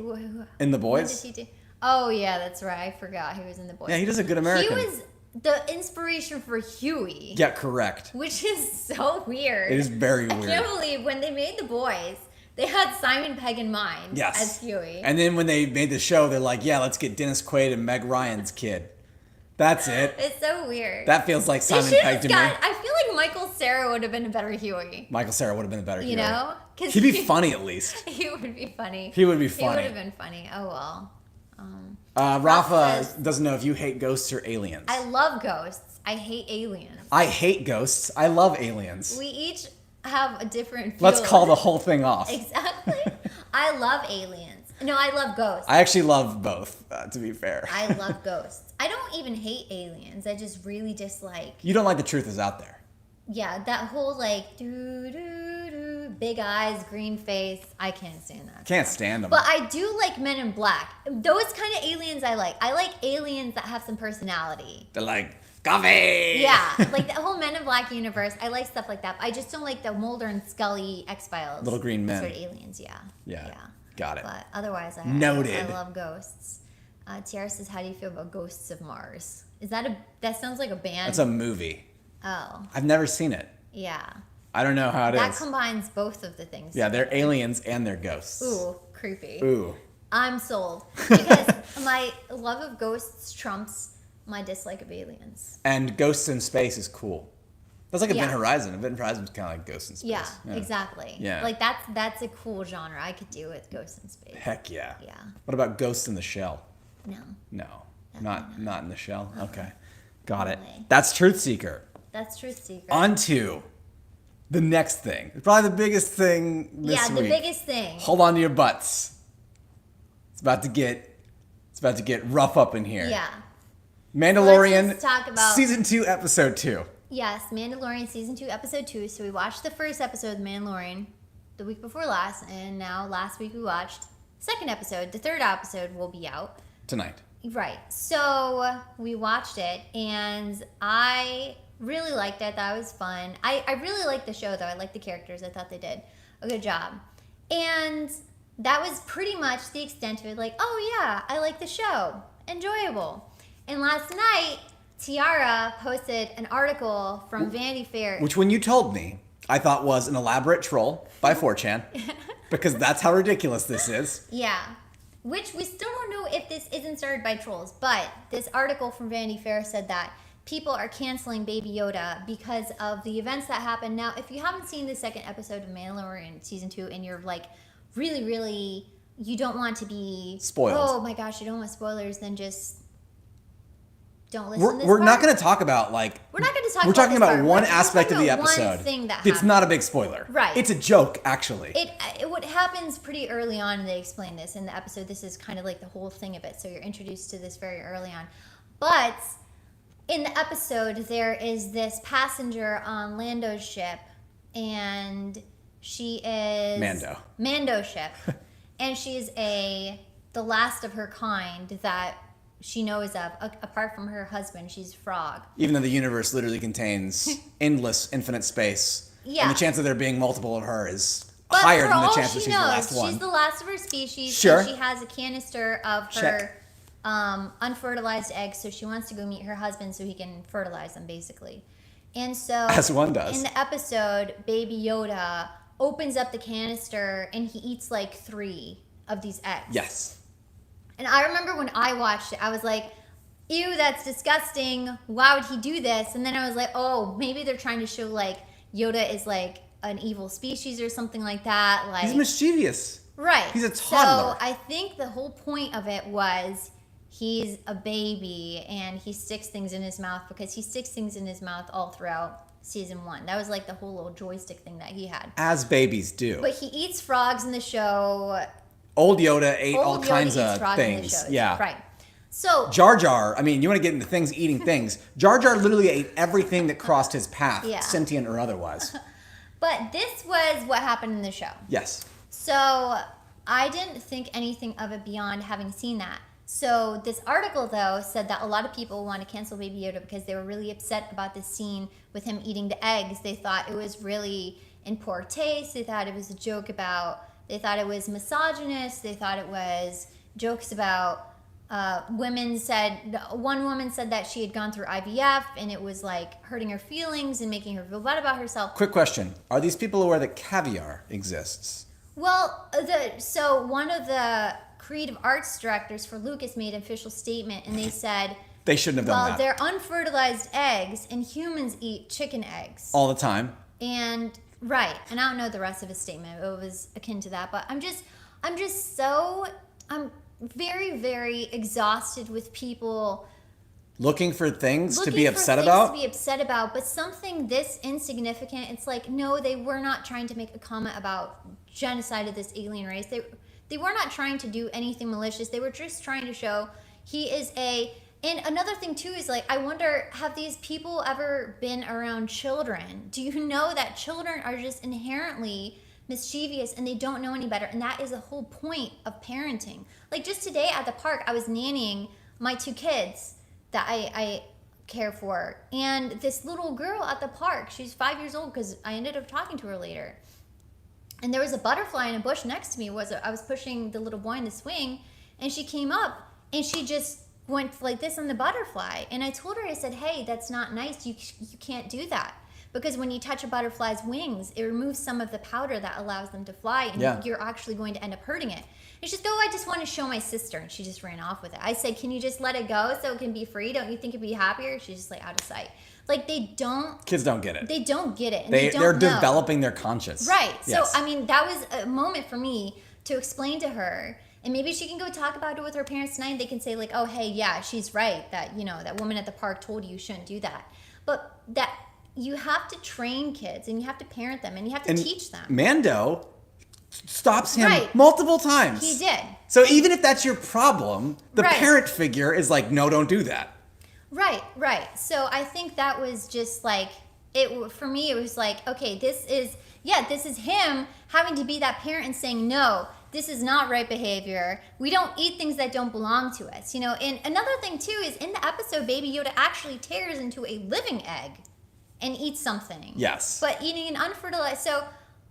in The What Boys. did he do? Oh yeah, that's right. I forgot he was in The Boys. Yeah, he does a good American. He was the inspiration for Huey. Yeah, correct. Which is so weird. It is very I weird. can't believe when they made The Boys, they had Simon Pegg in mind Yes. as Huey. And then when they made the show, they're like, yeah, let's get Dennis Quaid and Meg Ryan's kid. That's it. It's so weird. That feels like They Simon should've Pegg to me. I feel like Michael Cera would have been a better Huey. Michael Cera would have been a better You hero. know? 'Cause He'd be funny at least. He would be funny. He would be He funny. would have been funny. Oh well. Rafa says- doesn't know if you hate ghosts or aliens. I love ghosts. I hate aliens. I hate ghosts. I love aliens. We each have a different. Let's feel call of the it. whole thing off. Exactly. I love aliens. No, I love ghosts. I actually love both, to be fair. I love ghosts. I don't even hate aliens. I just really dislike. You don't like The Truth Is Out There. Yeah, that whole doo doo doo, big eyes, green face. I can't stand that. Can't stand them. But I do like Men in Black. Those kind of aliens I like. I like aliens that have some personality. They're like, coffee! Yeah, like the whole Men in Black universe. I like stuff like that. I just don't like the Mulder and Scully X-Files. Little green men. Sort of aliens, yeah. Yeah. Got it. But otherwise, Noted. I love ghosts. Tiara says, how do you feel about Ghosts of Mars? That sounds like a band? That's a movie. Oh. I've never seen it. Yeah. I don't know how it is. That combines both of the things. Yeah, they're aliens and they're ghosts. Ooh, creepy. Ooh. I'm sold. Because my love of ghosts trumps my dislike of aliens. And Ghosts in Space is cool. That's like Event Yeah. Horizon. Event Horizon's kind of like Ghosts in Space. Yeah, exactly. Yeah. Like that's a cool genre I could do with Ghosts in Space. Heck yeah. Yeah. What about Ghosts in the Shell? No. No. Not in the shell? Okay. Got it. way. That's Truth Seeker. That's Truth Seeker. On to the next thing. Probably the biggest thing this week. the biggest thing. Hold on to your butts. It's about to get rough up in here. Yeah. Mandalorian Let's just talk about- season 2, episode 2. Yes, Mandalorian season 2, episode 2. So we watched the first episode of Mandalorian the week before last, and now last week we watched the second episode. The third episode will be out Tonight. Right. So we watched it, and I really liked it. That was fun. I really liked the show, though. I liked the characters. I thought they did a good job. And that was pretty much the extent of it. Like, oh, yeah, I like the show. Enjoyable. And last night, Tiara posted an article from Vanity Fair. Which, when you told me, I thought was an elaborate troll by 4chan. Because that's how ridiculous this is. Yeah. Which we still don't know if this isn't started by trolls, but this article from Vanity Fair said that people are canceling Baby Yoda because of the events that happened. Now, if you haven't seen the second episode of Mandalorian season 2 and you're like really, you don't want to be spoiled. Oh my gosh, you don't want spoilers, then just don't listen to this We're not part. going to talk about We're not going to talk We're about talking this about part. one We're aspect of talking the about one episode. thing that It's happened. not a big spoiler. Right. It's a joke, actually. What happens pretty early on, and they explain this in the episode. This is kind of like the whole thing of it. So you're introduced to this very early on. But in the episode, there is this passenger on Lando's ship, and she is Mando's ship, and she's the last of her kind that she knows of, apart from her husband. She's a frog. Even though the universe literally contains endless, infinite space. Yeah. And the chance of there being multiple of her is But higher for than the all chance she that she's knows, the last one. she's the last of her species. Sure. And she has a canister of her unfertilized eggs, so she wants to go meet her husband so he can fertilize them, basically. And so, As one does. in the episode, Baby Yoda opens up the canister and he eats like 3 of these eggs. Yes. And I remember when I watched it, I was like, ew, that's disgusting. Why would he do this? And then I was like, oh, maybe they're trying to show like Yoda is like an evil species or something like that. Like, He's mischievous. right. He's a toddler. So I think the whole point of it was he's a baby and he sticks things in his mouth, because he sticks things in his mouth all throughout season 1. That was like the whole little joystick thing that he had. As babies do. But he eats frogs in the show. Old Yoda ate all Old Yoda kinds eats of frogs in the things. shows. Yeah. Right. So Jar Jar, I mean, you want to get into things eating things. Jar Jar literally ate everything that crossed his path, Yeah. sentient or otherwise. But this was what happened in the show. Yes. So I didn't think anything of it beyond having seen that. So this article, though, said that a lot of people want to cancel Baby Yoda because they were really upset about this scene with him eating the eggs. They thought it was really in poor taste. They thought it was a joke they thought it was misogynist. They thought it was jokes about one woman said that she had gone through IVF and it was like hurting her feelings and making her feel bad about herself. Quick question. Are these people aware that caviar exists? Well, so one of the creative arts directors for Lucas made an official statement, and they said They shouldn't have done well, that. they're unfertilized eggs, and humans eat chicken eggs. All the time. And right, and I don't know the rest of his statement. It was akin to that, but I'm very, very exhausted with people Looking for things to looking be for upset things about? to be upset about, but something this insignificant. It's like, no, they were not trying to make a comment about genocide of this alien race. They were not trying to do anything malicious. They were just trying to show he is And another thing too is like, I wonder, have these people ever been around children? Do you know that children are just inherently mischievous and they don't know any better? And that is the whole point of parenting. Like just today at the park, I was nannying my 2 kids that I care for. And this little girl at the park, she's 5 years old because I ended up talking to her later. And there was a butterfly in a bush next to me. I was pushing the little boy in the swing, and she came up and she just went like this on the butterfly. And I told her, I said, hey, that's not nice. You can't do that. Because when you touch a butterfly's wings, it removes some of the powder that allows them to fly, and you're actually going to end up hurting it. And she's I just want to show my sister. And she just ran off with it. I said, can you just let it go so it can be free? Don't you think it'd be happier? She's just like out of sight. Like kids don't get it. They don't get it. And they're developing their conscience. Right. Yes. So, I mean, that was a moment for me to explain to her. And maybe she can go talk about it with her parents tonight. And they can say like, oh, hey, yeah, she's right. That, that woman at the park told you shouldn't do that. But that you have to train kids and you have to parent them and you have to teach them. Mando stops him multiple times. He did. So even if that's your problem, the parent figure is like, no, don't do that. Right. So I think that was just like, for me, it was like, okay, this is him having to be that parent and saying, no, this is not right behavior. We don't eat things that don't belong to us. And another thing too is in the episode, Baby Yoda actually tears into a living egg and eats something. Yes. But eating an unfertilized, so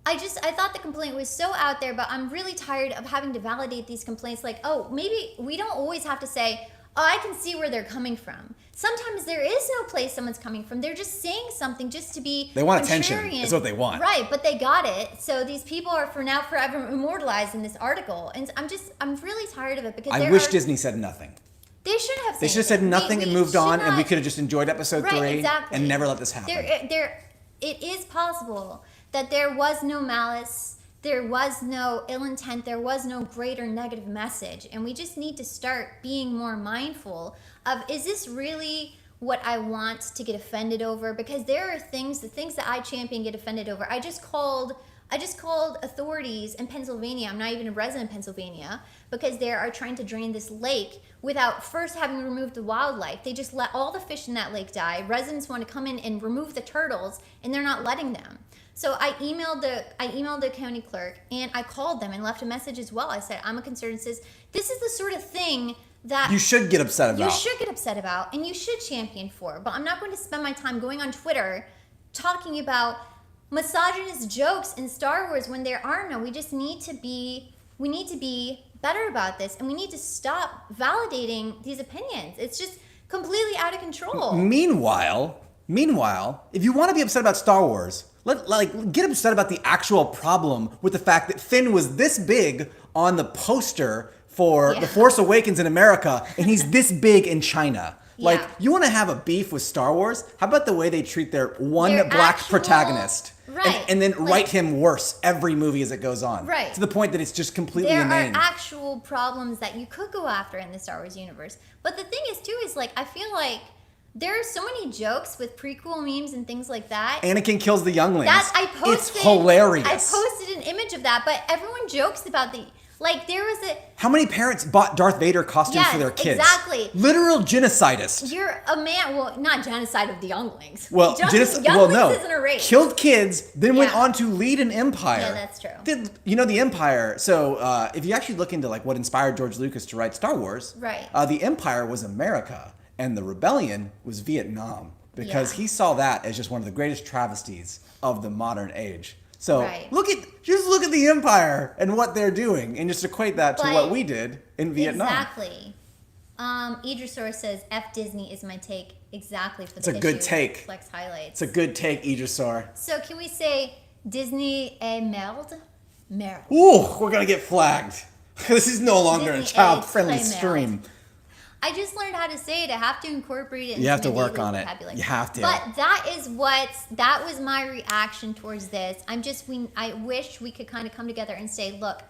I thought the complaint was so out there, but I'm really tired of having to validate these complaints like, oh, maybe we don't always have to say, oh, I can see where they're coming from. Sometimes there is no place someone's coming from. They're just saying something just to be They want attention. That's what they want. Right, but they got it. So these people are forever immortalized in this article. And I'm really tired of it because I wish Disney said nothing. They should have said They should have said nothing and moved on, and we could have just enjoyed episode 3 and never let this happen. It is possible that there was no malice, there was no ill intent, there was no greater negative message. And we just need to start being more mindful of, is this really what I want to get offended over? Because there are the things that I champion get offended over. I just called authorities in Pennsylvania. I'm not even a resident of Pennsylvania because they are trying to drain this lake without first having removed the wildlife. They just let all the fish in that lake die. Residents want to come in and remove the turtles, and they're not letting them. So I emailed the county clerk, and I called them and left a message as well. I said, I'm a concerned citizen. This is the sort of thing that you should get upset about. You should get upset about, and you should champion for. But I'm not going to spend my time going on Twitter talking about misogynist jokes in Star Wars when there are no. We need to be better about this, and we need to stop validating these opinions. It's just completely out of control. Meanwhile, if you want to be upset about Star Wars, get upset about the actual problem with the fact that Finn was this big on the poster for The Force Awakens in America, and he's this big in China. Like, you want to have a beef with Star Wars? How about the way they treat their black protagonist? Right. And then write him worse every movie as it goes on. Right. To the point that it's just completely inane. There are actual problems that you could go after in the Star Wars universe. But the thing is, too, is like, I feel like there are so many jokes with prequel memes and things like that. Anakin kills the younglings. It's hilarious. I posted an image of that, but everyone jokes about there was How many parents bought Darth Vader costumes for their kids? Exactly. Literal genocidist. You're a man. Well, not genocide of the younglings. Well, younglings isn't a race. Killed kids, then went on to lead an empire. Yeah, that's true. The Empire. So if you actually look into what inspired George Lucas to write Star Wars, right? The Empire was America, and the rebellion was Vietnam, because he saw that as just one of the greatest travesties of the modern age. So look at the Empire and what they're doing, and just equate that to what we did in Vietnam. Exactly. Idrisaur says, "F Disney is my take." Exactly for the It's a good take. Flex highlights. It's a good take, Idrisaur. So can we say Disney est merde? Merde. Ooh, we're gonna get flagged. This is no longer a child-friendly stream. I just learned how to say it. I have to incorporate it. You have to work on it. You have to. But that was my reaction towards this. I wish we could kind of come together and say, look,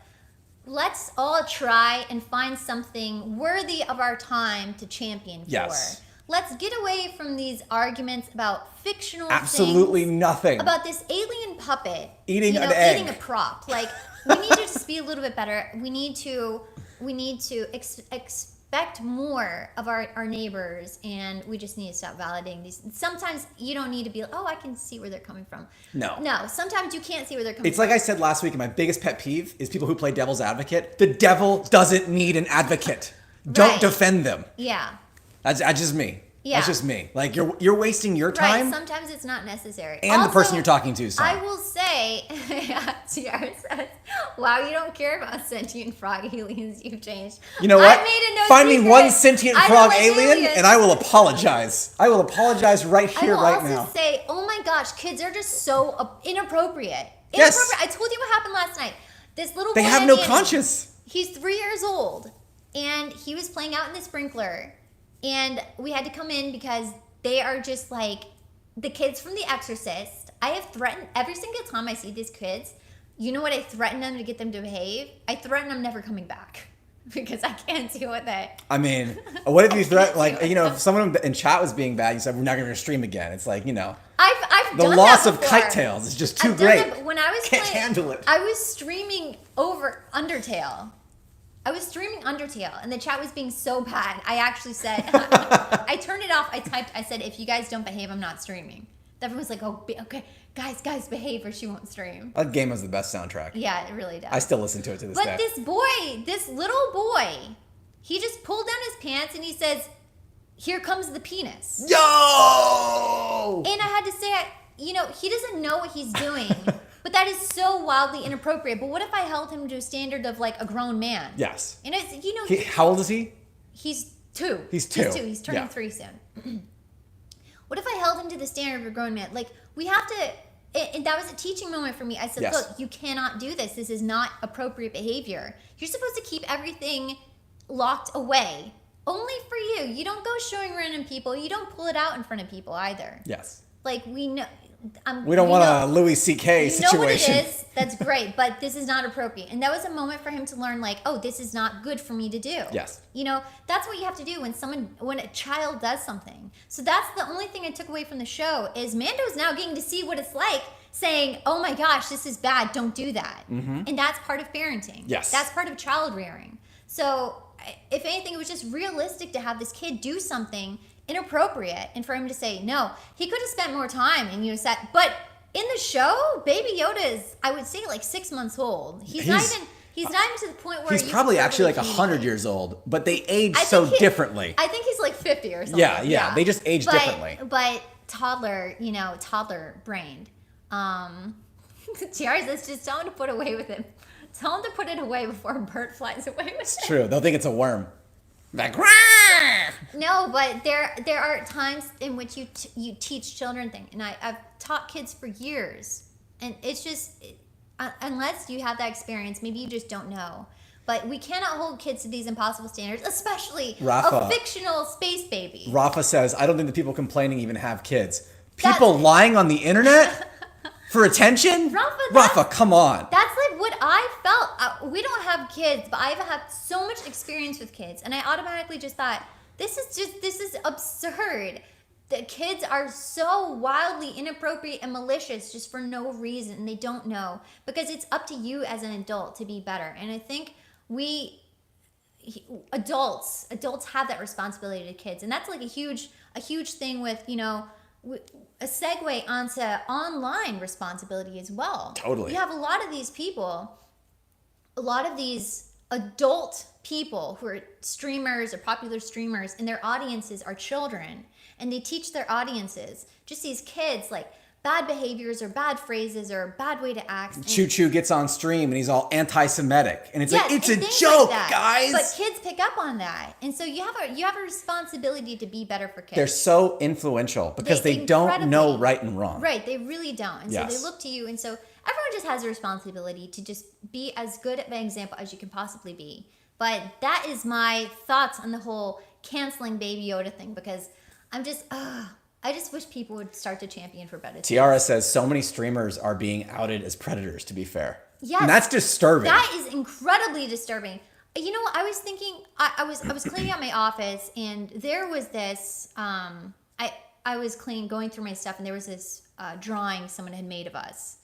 let's all try and find something worthy of our time to champion for. Yes. Let's get away from these arguments about fictional Absolutely things, nothing. About this alien puppet eating an egg. Eating a prop. Like, we need to just be a little bit better. We need to expect more of our neighbors, and we just need to stop validating these. Sometimes you don't need to be I can see where they're coming from. No, sometimes you can't see where they're coming from. It's like I said last week, and my biggest pet peeve is people who play devil's advocate. The devil doesn't need an advocate. Don't defend them. Yeah. That's just me. Yeah. That's just me. Like you're wasting your Right, time sometimes it's not necessary. and the person Also, you're talking to. Son. I will say, Tiara says, wow, you don't care about sentient frog aliens you've changed. You know what? I made a no Find me secret. one sentient I don't frog like alien, aliens. and I will apologize. I will apologize right I here, will right also now. say, oh my gosh, kids are just so inappropriate. Yes. I told you what happened last night. This little They boy, have no Danny, conscience. He's 3 years old, and he was playing out in the sprinkler, and we had to come in because they are just like the kids from The Exorcist. I have threatened every single time I see these kids. You know what? I threaten them to get them to behave. I threaten them never coming back because I can't deal with it. I mean, what if you threat like if someone in chat was being bad, you said we're not going to stream again. It's like I've the done loss that of before. kite tails is just too I've done great. that, when I was Can't playing, handle it. I was streaming over Undertale. I was streaming Undertale, and the chat was being so bad. I actually said, I turned it off. I said, if you guys don't behave, I'm not streaming. Everyone was like, oh, okay, guys, behave, or she won't stream. That game has the best soundtrack. Yeah, it really does. I still listen to it to this day. But this little boy, he just pulled down his pants and he says, "Here comes the penis." Yo! And I had to say, he doesn't know what he's doing. But that is so wildly inappropriate. But what if I held him to a standard of like a grown man? Yes. And it's, How old is he? he's 2. He's 2. He's turning 3 soon. What if I held him to the standard of a grown man? Like, we have to, and that was a teaching moment for me. I said, Yes. look, you cannot do this. This is not appropriate behavior. You're supposed to keep everything locked away. Only for you. You don't go showing random people. You don't pull it out in front of people either. Yes. Like, we know. We don't want a Louis C.K. You situation. know what it is. That's great, but this is not appropriate. And that was a moment for him to learn, like, oh, this is not good for me to do. Yes. That's what you have to do when a child does something. So that's the only thing I took away from the show is Mando's now getting to see what it's like saying, oh my gosh, this is bad, don't do that. Mm-hmm. And that's part of parenting. Yes. That's part of child rearing. So if anything, it was just realistic to have this kid do something inappropriate and for him to say no. He could have spent more time and but in the show, Baby Yoda is, I would say, like 6 months old. He's not even to the point where he's probably actually like 100 years old, but they age differently. I think he's like 50 or something. Yeah. They just age differently. But toddler brained. Tiara says, just tell him to put away with it. Tell him to put it away before a bird flies away with it. It's true. They'll think it's a worm. Like, no, but there are times in which you teach children things, and I've taught kids for years, and it's just unless you have that experience, maybe you just don't know. But we cannot hold kids to these impossible standards, especially a fictional space baby. Rafa says, I don't think the people complaining even have kids. People lying on the internet for attention? Rafa, come on. That's like what I felt. We don't have kids, but I've had so much experience with kids, and I automatically just thought, this is absurd. The kids are so wildly inappropriate and malicious just for no reason, and they don't know, because it's up to you as an adult to be better. And I think adults have that responsibility to kids, and that's like a huge thing with a segue onto online responsibility as well. Totally. You have a lot of these people, a lot of these adult people who are streamers or popular streamers, and their audiences are children, and they teach their audiences just these kids like bad behaviors or bad phrases or a bad way to act. Choo Choo gets on stream and he's all anti-Semitic, and it's yes, like, it's and a things joke, like that. guys. But kids pick up on that, and so you have a responsibility to be better for kids. They're so influential because they don't know right and wrong. Right, they really don't, and yes. so they look to you, and so everyone just has a responsibility to just be as good of an example as you can possibly be. But that is my thoughts on the whole canceling Baby Yoda thing, because I just wish people would start to champion for better. Tiara says so many streamers are being outed as predators, to be fair. Yes. And that's disturbing. That is incredibly disturbing. You know what? I was thinking, I was cleaning out my office, and there was this, I was going through my stuff, and there was this drawing someone had made of us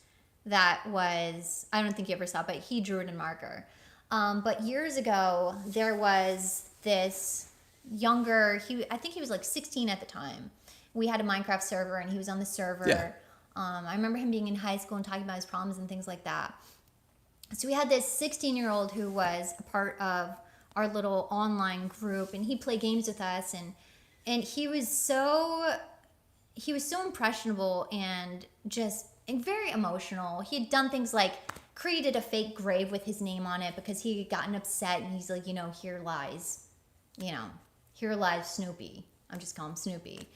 that was, I don't think you ever saw, but he drew it in marker. But years ago, there was this younger, I think he was like 16 at the time. We had a Minecraft server, and he was on the server. Yeah. I remember him being in high school and talking about his problems and things like that. So we had this 16-year-old who was a part of our little online group, and he'd play games with us, and And he was so impressionable and just very emotional. He had done things like created a fake grave with his name on it because he had gotten upset, and he's like, here lies Snoopy. I'm just calling him Snoopy.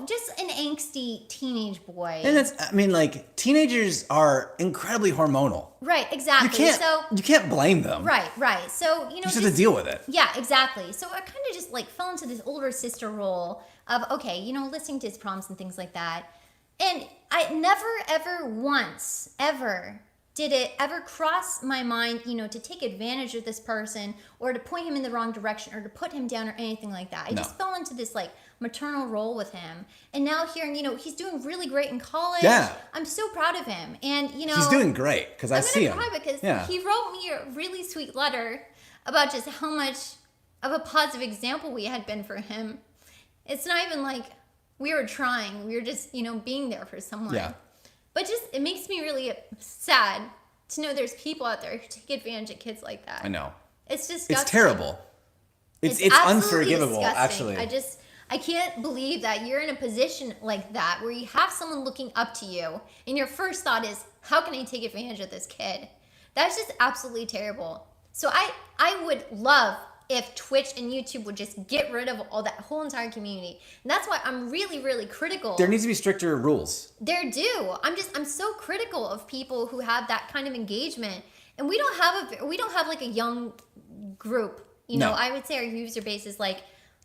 Just an angsty teenage boy. And teenagers are incredibly hormonal. Right, exactly. You can't blame them. Right. So, you just have to deal with it. Yeah, exactly. So I kind of just fell into this older sister role of, okay, listening to his problems and things like that. And I never, ever once, ever did it ever cross my mind, to take advantage of this person or to point him in the wrong direction or to put him down or anything like that. I just fell into this maternal role with him. And now hearing, he's doing really great in college. Yeah. I'm so proud of him. And, he's doing great because I see him. I'm going to cry because he wrote me a really sweet letter about just how much of a positive example we had been for him. It's not even like we were trying. We were just, being there for someone. Yeah. But it makes me really sad to know there's people out there who take advantage of kids like that. I know. It's disgusting. It's terrible. It's unforgivable, disgusting. actually. I can't believe that you're in a position like that where you have someone looking up to you and your first thought is, how can I take advantage of this kid? That's just absolutely terrible. So I would love if Twitch and YouTube would just get rid of all that whole entire community. And that's why I'm really, really critical. There needs to be stricter rules. There do. I'm so critical of people who have that kind of engagement. And we don't have a young group. No. I would say our user base is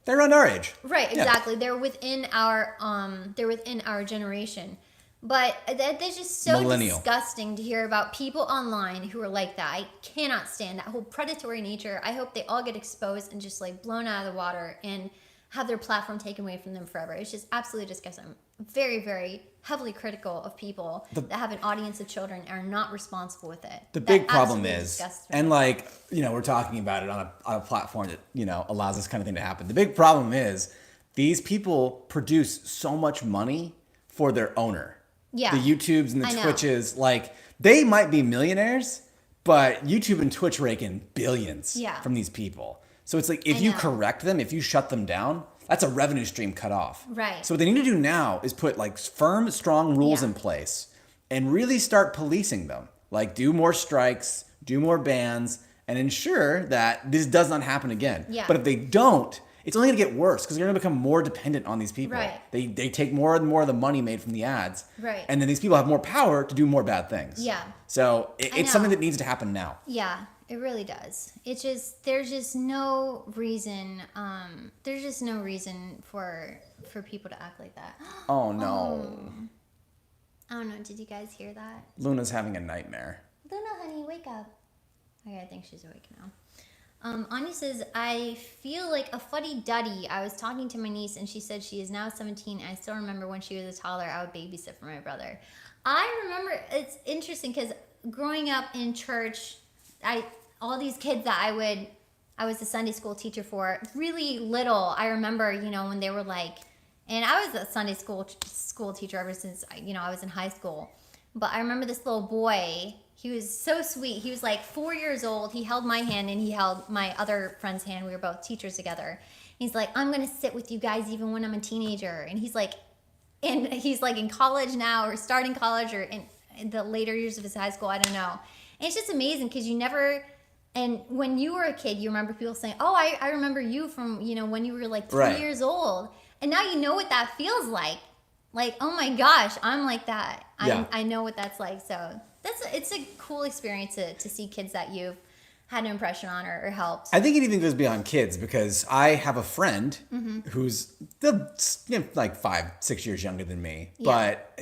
they're around our age. Right, exactly. Yeah. They're within our generation. But that's just so disgusting to hear about people online who are like that. I cannot stand that whole predatory nature. I hope they all get exposed and just blown out of the water and have their platform taken away from them forever. It's just absolutely disgusting. I'm very, very heavily critical of people that have an audience of children and are not responsible with it. The big problem is, and we're talking about it on a platform that, allows this kind of thing to happen. The big problem is these people produce so much money for their owner. Yeah. The YouTubes and the Twitches, they might be millionaires, but YouTube and Twitch rake in billions from these people. So it's if you correct them, if you shut them down, that's a revenue stream cut off. Right. So what they need to do now is put firm, strong rules in place and really start policing them. Do more strikes, do more bans, and ensure that this does not happen again. Yeah. But if they don't, it's only going to get worse because they're going to become more dependent on these people. Right. They take more and more of the money made from the ads. Right. And then these people have more power to do more bad things. Yeah. So it's something that needs to happen now. Yeah, it really does. It's just, there's just no reason, for people to act like that. Oh, no. I don't know. Did you guys hear that? Luna's having a nightmare. Luna, honey, wake up. Okay, I think she's awake now. Anya says, I feel like a fuddy-duddy. I was talking to my niece, and she said she is now 17. I still remember when she was a toddler, I would babysit for my brother. I remember, it's interesting, because growing up in church, all these kids that I was a Sunday school teacher for, really little, I remember, when they were and I was a Sunday school teacher ever since, I was in high school. But I remember this little boy. He was so sweet. He was 4 years old. He held my hand and he held my other friend's hand. We were both teachers together. He's like, I'm going to sit with you guys even when I'm a teenager. And he's in college now or starting college or in the later years of his high school. I don't know. And it's just amazing because and when you were a kid, you remember people saying, oh, I remember you from, when you were 3 years old. And now you know what that feels like. Oh my gosh, I'm like that. I know what that's like. So it's a cool experience to see kids that you've had an impression on or helped. I think it even goes beyond kids because I have a friend who's 5-6 years younger than me. Yeah. But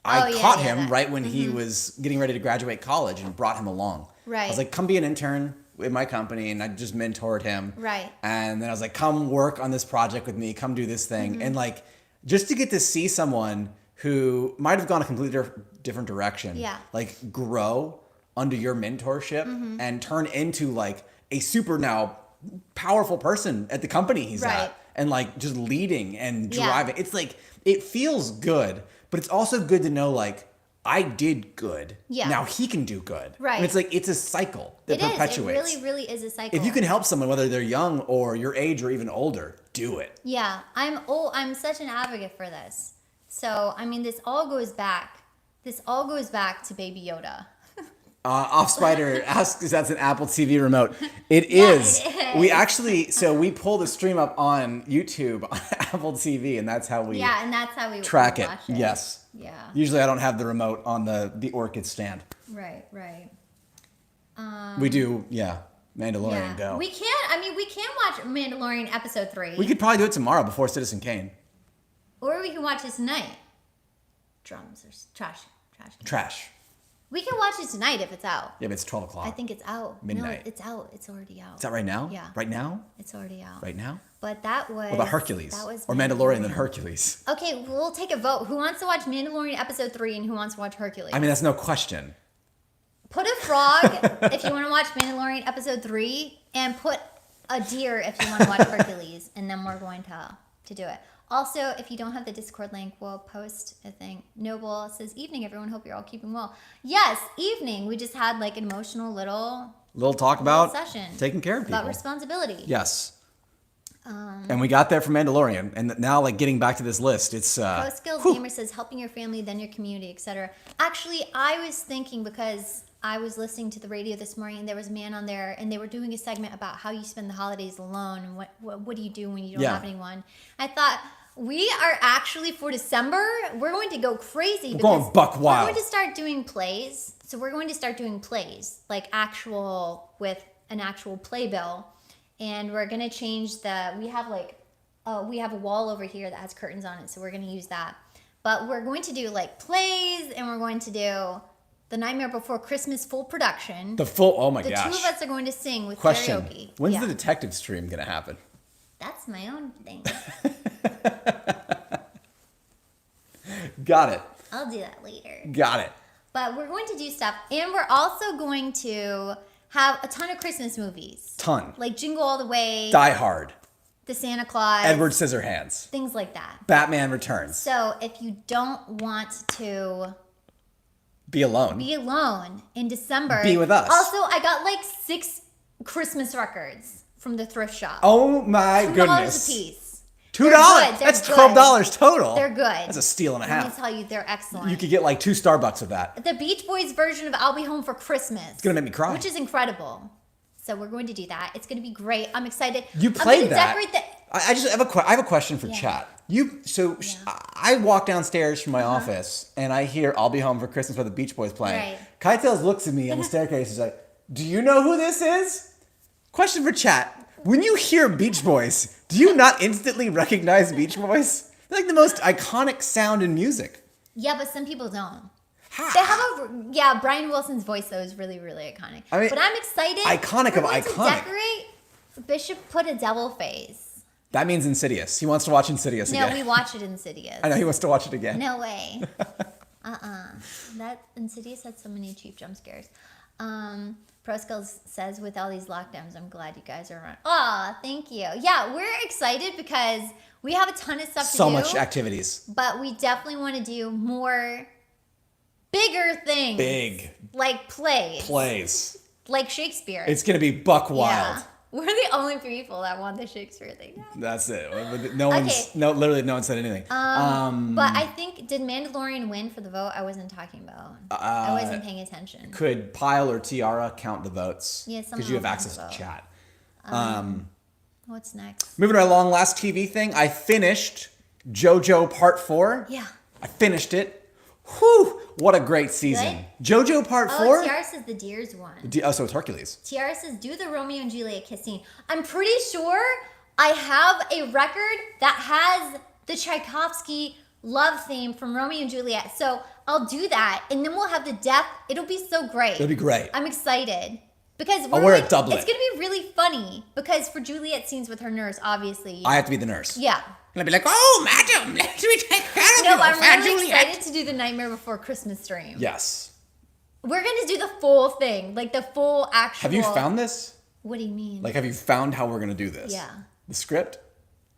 I caught him right when he was getting ready to graduate college and brought him along. Right. I was like, come be an intern in my company, and I just mentored him. Right. And then I was like, come work on this project with me, come do this thing. And just to get to see someone who might have gone a completely different direction, grow under your mentorship and turn into a super now powerful person at the company he's at and just leading and driving. It's it feels good, but it's also good to know I did good. Yeah. Now he can do good. Right. And it's a cycle that perpetuates. It really, really is a cycle. If you can help someone, whether they're young or your age or even older, do it. Yeah, I'm such an advocate for this. So, I mean, this all goes back to Baby Yoda. Off Spider asks if that's an Apple TV remote. It Yeah, is. it is. We actually, so we pull the stream up on YouTube on Apple TV, and that's how we and that's how we track it. watch Yes. Yeah. Usually I don't have the remote on the Orchid stand. Right. We do, Mandalorian go. We can watch Mandalorian episode 3. We could probably do it tomorrow before Citizen Kane. Or we can watch it tonight. Drums or trash. We can watch it tonight if it's out. Yeah, but it's 12 o'clock. I think it's out. Midnight. No, it's out. It's already out. Is that right now? Yeah. Right now? It's already out. Right now? But that was... What about Hercules? That was Or Mandalorian than Hercules? Okay, we'll take a vote. Who wants to watch Mandalorian episode 3 and who wants to watch Hercules? I mean, that's no question. Put a frog if you want to watch Mandalorian episode 3, and put a deer if you want to watch Hercules, and then we're going to do it. Also, if you don't have the Discord link, we'll post a thing. Noble says, evening, everyone. Hope you're all keeping well. Yes, evening. We just had like an emotional little Talk about session taking care of people. about responsibility. Yes. And we got there from Mandalorian, and now like getting back to this list, it's Pro Skills Gamer says helping your family, then your community, etc. Actually, I was thinking, because I was listening to the radio this morning, and there was a man on there, and they were doing a segment about how you spend the holidays alone, and what do you do when you don't have anyone. I thought, we are actually, for December, we're going to go crazy. We're going buck wild. We're going to start doing plays. So we're going to start doing plays, like with an actual playbill. And we're going to change we have a wall over here that has curtains on it, so we're going to use that. But we're going to do like plays, and we're going to do The Nightmare Before Christmas full production. Oh my gosh. The two of us are going to sing with Question. karaoke. When's the detective stream going to happen? That's my own thing. Got it. I'll do that later. Got it. But we're going to do stuff, and we're also going to have a ton of Christmas movies. Ton. Like Jingle All the Way. Die Hard. The Santa Claus. Edward Scissorhands. Things like that. Batman Returns. So if you don't want to Be alone in December. Be with us. Also, I got like 6 Christmas records from the thrift shop. Oh my $2 goodness. a piece. $2. They're That's good. $12 total. They're good. That's a steal and a half. Let me tell you, they're excellent. You could get like 2 Starbucks with that. The Beach Boys version of I'll Be Home for Christmas. It's gonna make me cry. Which is incredible. So we're going to do that. It's going to be great. I'm excited. You played that. Decorate the... I just have I have a question for chat. I walk downstairs from my office and I hear "I'll Be Home for Christmas" by the Beach Boys playing. Right. Kaitel looks at me on the staircase. He's like, "Do you know who this is?" Question for chat: when you hear Beach Boys, do you not instantly recognize Beach Boys? They're like the most iconic sound in music. Yeah, but some people don't. They have Brian Wilson's voice though is really, really iconic. I mean, but I'm excited. Iconic of iconic. To decorate. Bishop put a devil face. That means Insidious. He wants to watch Insidious again. No, we watch it Insidious. I know he wants to watch it again. No way. That Insidious had so many cheap jump scares. Pro Skills says, with all these lockdowns, I'm glad you guys are around. Aw, thank you. Yeah, we're excited because we have a ton of stuff to do. So much activities. But we definitely want to do more bigger things. Big. Like plays. Plays. Like Shakespeare. It's going to be buck wild. Yeah. We're the only people that want the Shakespeare thing. That's it. Literally no one said anything. But I think, did Mandalorian win for the vote? I wasn't talking about. I wasn't paying attention. Could Pyle or Tiara count the votes? Yes, because you have access to chat. What's next? Moving right along, last TV thing. I finished JoJo Part 4. Yeah. I finished it. Whew! What a great season. Good? JoJo Part 4? Oh, Tiara says the deers won. So it's Hercules. Tiara says, do the Romeo and Juliet kiss scene. I'm pretty sure I have a record that has the Tchaikovsky love theme from Romeo and Juliet. So I'll do that, and then we'll have the death. It'll be so great. It'll be great. I'm excited. Because I'll wear a doublet. It's going to be really funny. Because for Juliet scenes with her nurse, obviously. I have to be the nurse. Yeah. And I'd be like, oh, madam, let me take care of you. No, I'm really excited to do the Nightmare Before Christmas stream. Yes. We're going to do the full thing. Like the full actual. Have you found this? What do you mean? Like, have you found how we're going to do this? Yeah. The script?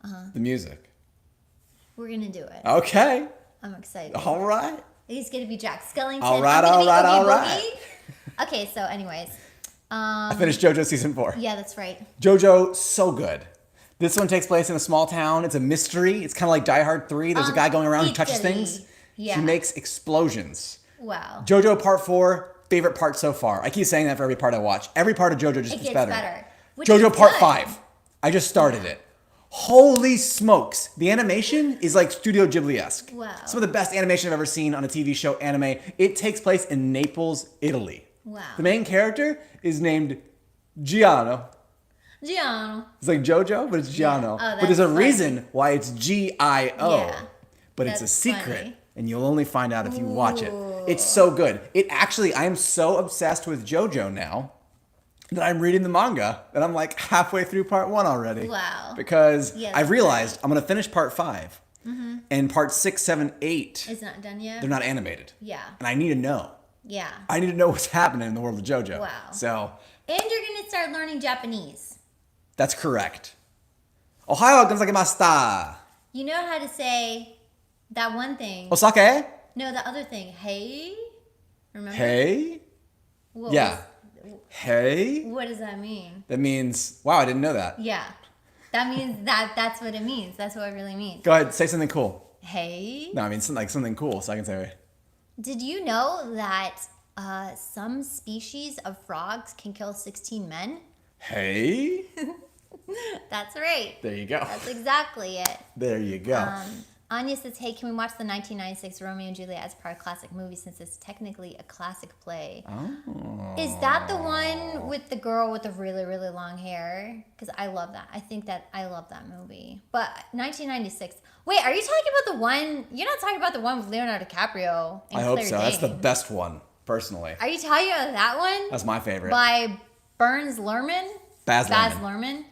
The music? We're going to do it. Okay. I'm excited. All right. He's going to be Jack Skellington. All right. Okay, so anyways. I finished JoJo Season 4. Yeah, that's right. JoJo, so good. This one takes place in a small town. It's a mystery. It's kind of like Die Hard 3. There's a guy going around who touches Italy. things. Yeah. He makes explosions. Wow. JoJo Part 4, favorite part so far. I keep saying that for every part I watch. Every part of JoJo just It gets gets better. better. Which JoJo is Part good. 5. I just started it. Holy smokes. The animation is like Studio Ghibli-esque. Wow. Some of the best animation I've ever seen on a TV show anime. It takes place in Naples, Italy. Wow. The main character is named Giano. Giano. It's like JoJo, but it's Giano. Oh, but there's a that's funny. reason why it's G-I-O. Yeah. But it's a That's secret. funny. And you'll only find out if you watch it. Ooh. It's so good. I am so obsessed with JoJo now that I'm reading the manga. And I'm like halfway through part 1 already. Wow. Because Yeah, I've that's realized I'm going to finish part 5. And part 6, 7, 8, It's not done yet? they're not animated. Yeah. And I need to know. Yeah. I need to know what's happening in the world of JoJo. Wow. So And you're going to start learning Japanese. that's correct. Ohayou gozaimasu. You know how to say that one thing. Osake? No, the other thing. Hey? Remember? Hey? What Yeah. was- Hey? what does that mean? That means, wow, I didn't know that. Yeah. That means that's what it means. That's what it really means. Go ahead, say something cool. Hey? No, I mean something cool, so I can say. Did you know that some species of frogs can kill 16 men? Hey? That's right. There you go. That's exactly it. There you go. Anya says, hey, can we watch the 1996 Romeo and Juliet as part of classic movie since it's technically a classic play? Oh. Is that the one with the girl with the really, really long hair? Because I love that. I love that movie. But 1996. Wait, are you talking about the one? You're not talking about the one with Leonardo DiCaprio and I hope Claire so. That's the Danes. best one, personally. Are you talking about that one? That's my favorite. By Burns Lerman? Baz Baz Luhrmann. Luhrmann.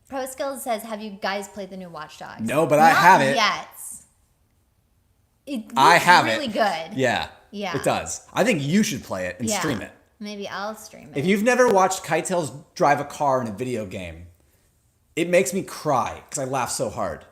Pro Skills says, have you guys played the new Watch Dogs? No, but I have it. Yet. It looks I have really it. good. Yeah. Yeah. It does. I think you should play it and Yeah. stream it. Maybe I'll stream it. If you've never watched Kite-Tails drive a car in a video game, it makes me cry because I laugh so hard.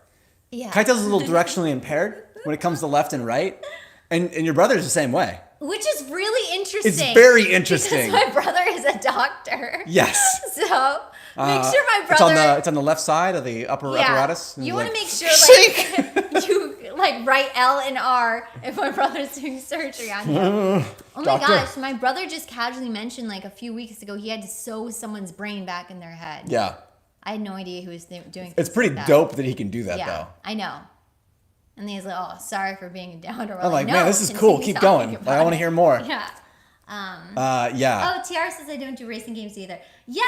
Yeah. Kite-Tails is a little directionally impaired when it comes to left and right. And your brother's the same way. Which is really interesting. It's very interesting. Because my brother is a doctor. Yes. So make sure my It's brother. on the left side of the upper apparatus. And You it's want to like, make sure like you like write L and R if my brother's doing surgery on him. Oh my Doctor. gosh, my brother just casually mentioned like a few weeks ago he had to sew someone's brain back in their head. Yeah. I had no idea he was doing It's things pretty like that. dope that he can do that, Yeah, though. I know. And then he's like, "Oh, sorry for being a downer." We're I'm like, no, man, this is cool. continue Keep talking going. about Like, I want to it." hear more. Yeah. Yeah. Oh, TR says I don't do racing games either. Yeah,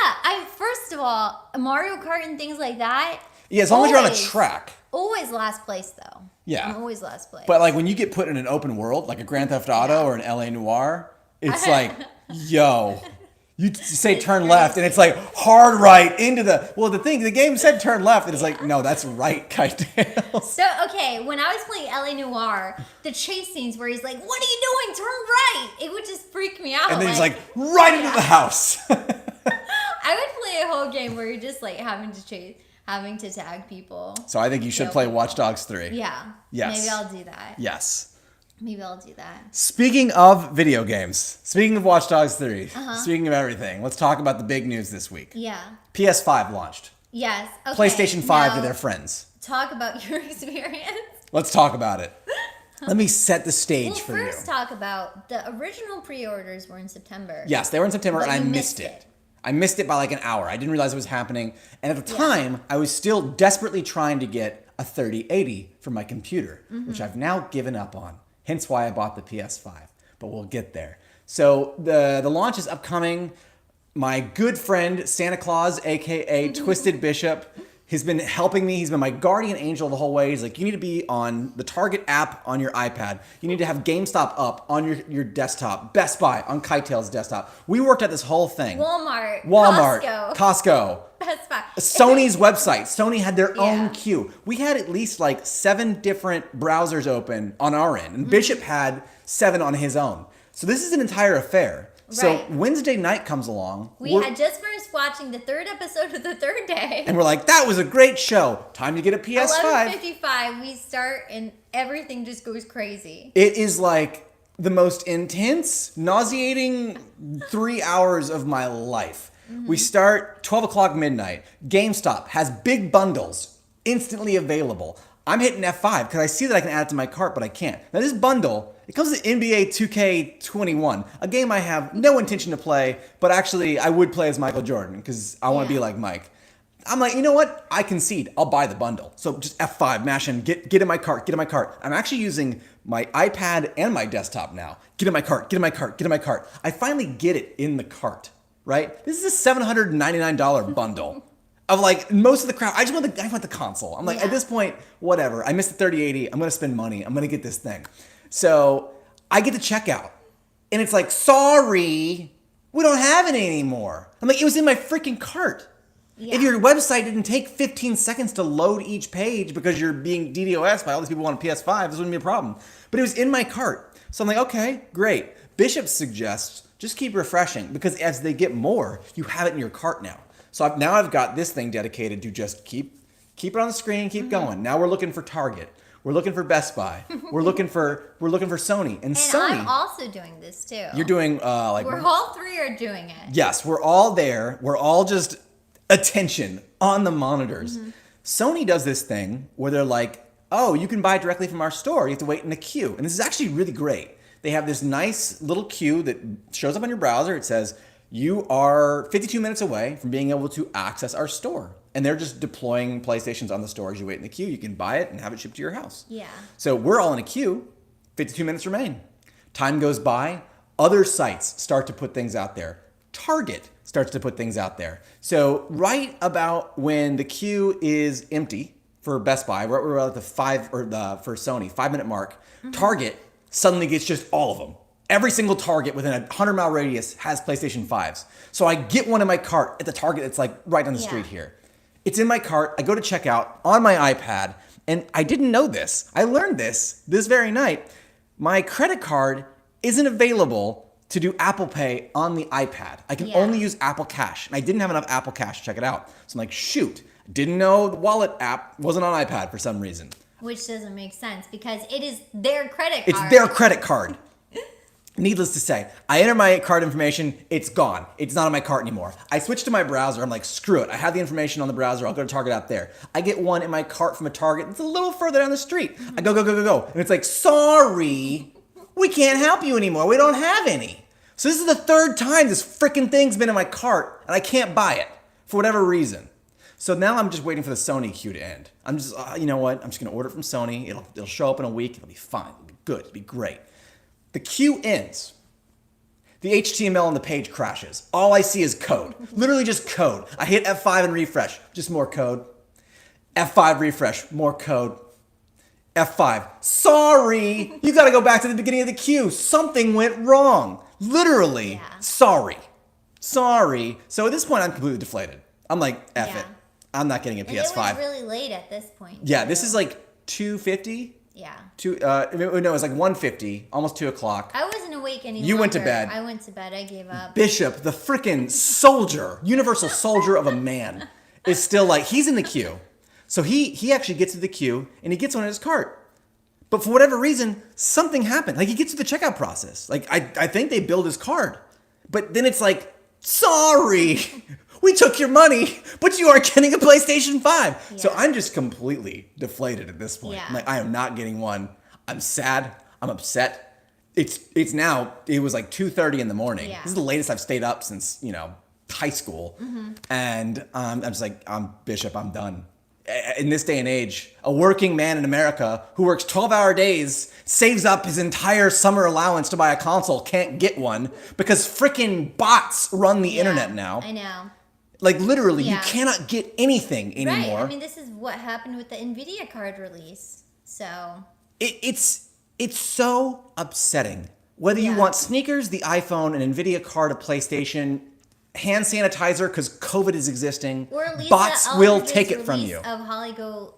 first of all, Mario Kart and things like that. Yeah, as long as you're on a always- track. Always last place though. Yeah. I'm always last place. But like when you get put in an open world, like a Grand Theft Auto or an LA Noire, it's like, yo, you say turn left and it's like hard right into the game said turn left and it's like, no, that's right, Kite-Tails. So, okay, when I was playing LA Noire, the chase scenes where he's like, "What are you doing? Turn right!" It would just freak me out. And then he's like, right into the house. I would play a whole game where you're just like having to tag people. So I think you should Yep. play Watch Dogs 3. Yeah. Yes. Maybe I'll do that. Yes. Maybe I'll do that. Speaking of video games, speaking of Watch Dogs 3, Uh-huh. speaking of everything, let's talk about the big news this week. Yeah. PS5 launched. Yes. Okay. PlayStation 5 to now their friends. Talk about your experience. Let's talk about it. Let me set the stage We'll for you. first talk about the original pre-orders were in September. Yes, they were in September But and I you missed missed it. it. I missed it by like an hour. I didn't realize it was happening. And at the time, I was still desperately trying to get a 3080 for my computer, which I've now given up on. Hence why I bought the PS5. But we'll get there. So the launch is upcoming. My good friend Santa Claus, aka Twisted Bishop, has been helping me. He's been my guardian angel the whole way. He's like, you need to be on the Target app on your iPad. You need to have GameStop up on your desktop. Best Buy on Kite-Tails' desktop. We worked at this whole thing. Walmart. Costco. Best Buy. Sony's website. Sony had their Yeah. own queue. We had at least like 7 different browsers open on our end. And Bishop had 7 on his own. So this is an entire affair. So Right. Wednesday night comes along. We had just finished watching the 3rd episode of the 3rd day. And we're like, that was a great show. Time to get a PS5. 11:55, we start and everything just goes crazy. It is like the most intense, nauseating 3 hours of my life. We start 12 o'clock midnight. GameStop has big bundles instantly available. I'm hitting F5 because I see that I can add it to my cart, but I can't. Now this bundle, it comes with NBA 2K21, a game I have no intention to play, but actually I would play as Michael Jordan because I want to be like Mike. I'm like, you know what? I concede. I'll buy the bundle. So just F5, mash in, get in my cart, get in my cart. I'm actually using my iPad and my desktop now. Get in my cart, get in my cart, get in my cart. I finally get it in the cart, right? This is a $799 bundle of like most of the crap. I want the console. I'm like, at this point, whatever. I missed the 3080. I'm going to spend money. I'm going to get this thing. So I get to checkout and it's like, sorry, we don't have it anymore. I'm like, it was in my freaking cart. Yeah. If your website didn't take 15 seconds to load each page because you're being DDoS by all these people on PS5, this wouldn't be a problem. But it was in my cart. So I'm like, okay, great. Bishop suggests just keep refreshing because as they get more, you have it in your cart now. So I've got this thing dedicated to just keep it on the screen, keep going. Now we're looking for Target. We're looking for Best Buy. We're looking for Sony. And Sony. I'm also doing this too. You're doing we're all three are doing it. Yes, we're all there. We're all just attention on the monitors. Sony does this thing where they're like, oh, you can buy it directly from our store. You have to wait in a queue. And this is actually really great. They have this nice little queue that shows up on your browser. It says, you are 52 minutes away from being able to access our store. And they're just deploying PlayStations on the store as you wait in the queue. You can buy it and have it shipped to your house. Yeah. So we're all in a queue. 52 minutes remain. Time goes by. Other sites start to put things out there. Target starts to put things out there. So right about when the queue is empty for Best Buy, we're at the for Sony 5-minute mark. Target suddenly gets just all of them. Every single Target within a 100-mile radius has PlayStation 5s. So I get one in my cart at the Target that's like right down the street here. It's in my cart. I go to checkout on my iPad, and I didn't know this. I learned this very night. My credit card isn't available to do Apple Pay on the iPad. I can only use Apple Cash. And I didn't have enough Apple Cash to check it out. So I'm like, shoot. Didn't know the wallet app wasn't on iPad for some reason. Which doesn't make sense because it is their credit card. It's their credit card. Needless to say, I enter my card information, it's gone. It's not on my cart anymore. I switch to my browser. I'm like, screw it. I have the information on the browser. I'll go to Target out there. I get one in my cart from a Target that's a little further down the street. I go. And it's like, sorry, we can't help you anymore. We don't have any. So this is the third time this freaking thing's been in my cart and I can't buy it for whatever reason. So now I'm just waiting for the Sony queue to end. I'm just, you know what? I'm just gonna order it from Sony. It'll show up in a week. It'll be fine. It'll be good. It'll be great. The queue ends. The HTML on the page crashes. All I see is code. Literally just code. I hit F5 and refresh. Just more code. F5 refresh. More code. F5. Sorry. You gotta go back to the beginning of the queue. Something went wrong. Literally. Sorry. So at this point, I'm completely deflated. I'm like, F it. I'm not getting a PS5. It was really late at this point. Yeah, this is like 2:50. Yeah. No, it was like 1:50, almost 2 o'clock. I wasn't awake any longer. You went to bed. I went to bed. I gave up. Bishop, the freaking soldier, universal soldier of a man, is still like, he's in the queue. So he actually gets to the queue and he gets one in his cart. But for whatever reason, something happened. Like he gets to the checkout process. Like I think they billed his card. But then it's like, sorry, we took your money, but you are getting a PlayStation 5. Yeah. So I'm just completely deflated at this point. Yeah. I'm like, I am not getting one. I'm sad. I'm upset. It's now, it was like 2:30 in the morning. Yeah. This is the latest I've stayed up since, high school. Mm-hmm. And I'm just like, I'm Bishop, I'm done. In this day and age, a working man in America who works 12-hour days, saves up his entire summer allowance to buy a console, can't get one because freaking bots run the internet now. I know. Like literally, you cannot get anything anymore. Right. I mean, this is what happened with the NVIDIA card release. So it's so upsetting. Whether you want sneakers, the iPhone, an NVIDIA card, a PlayStation, hand sanitizer because COVID is existing. Or at least bots will take it from you. Of Holly Go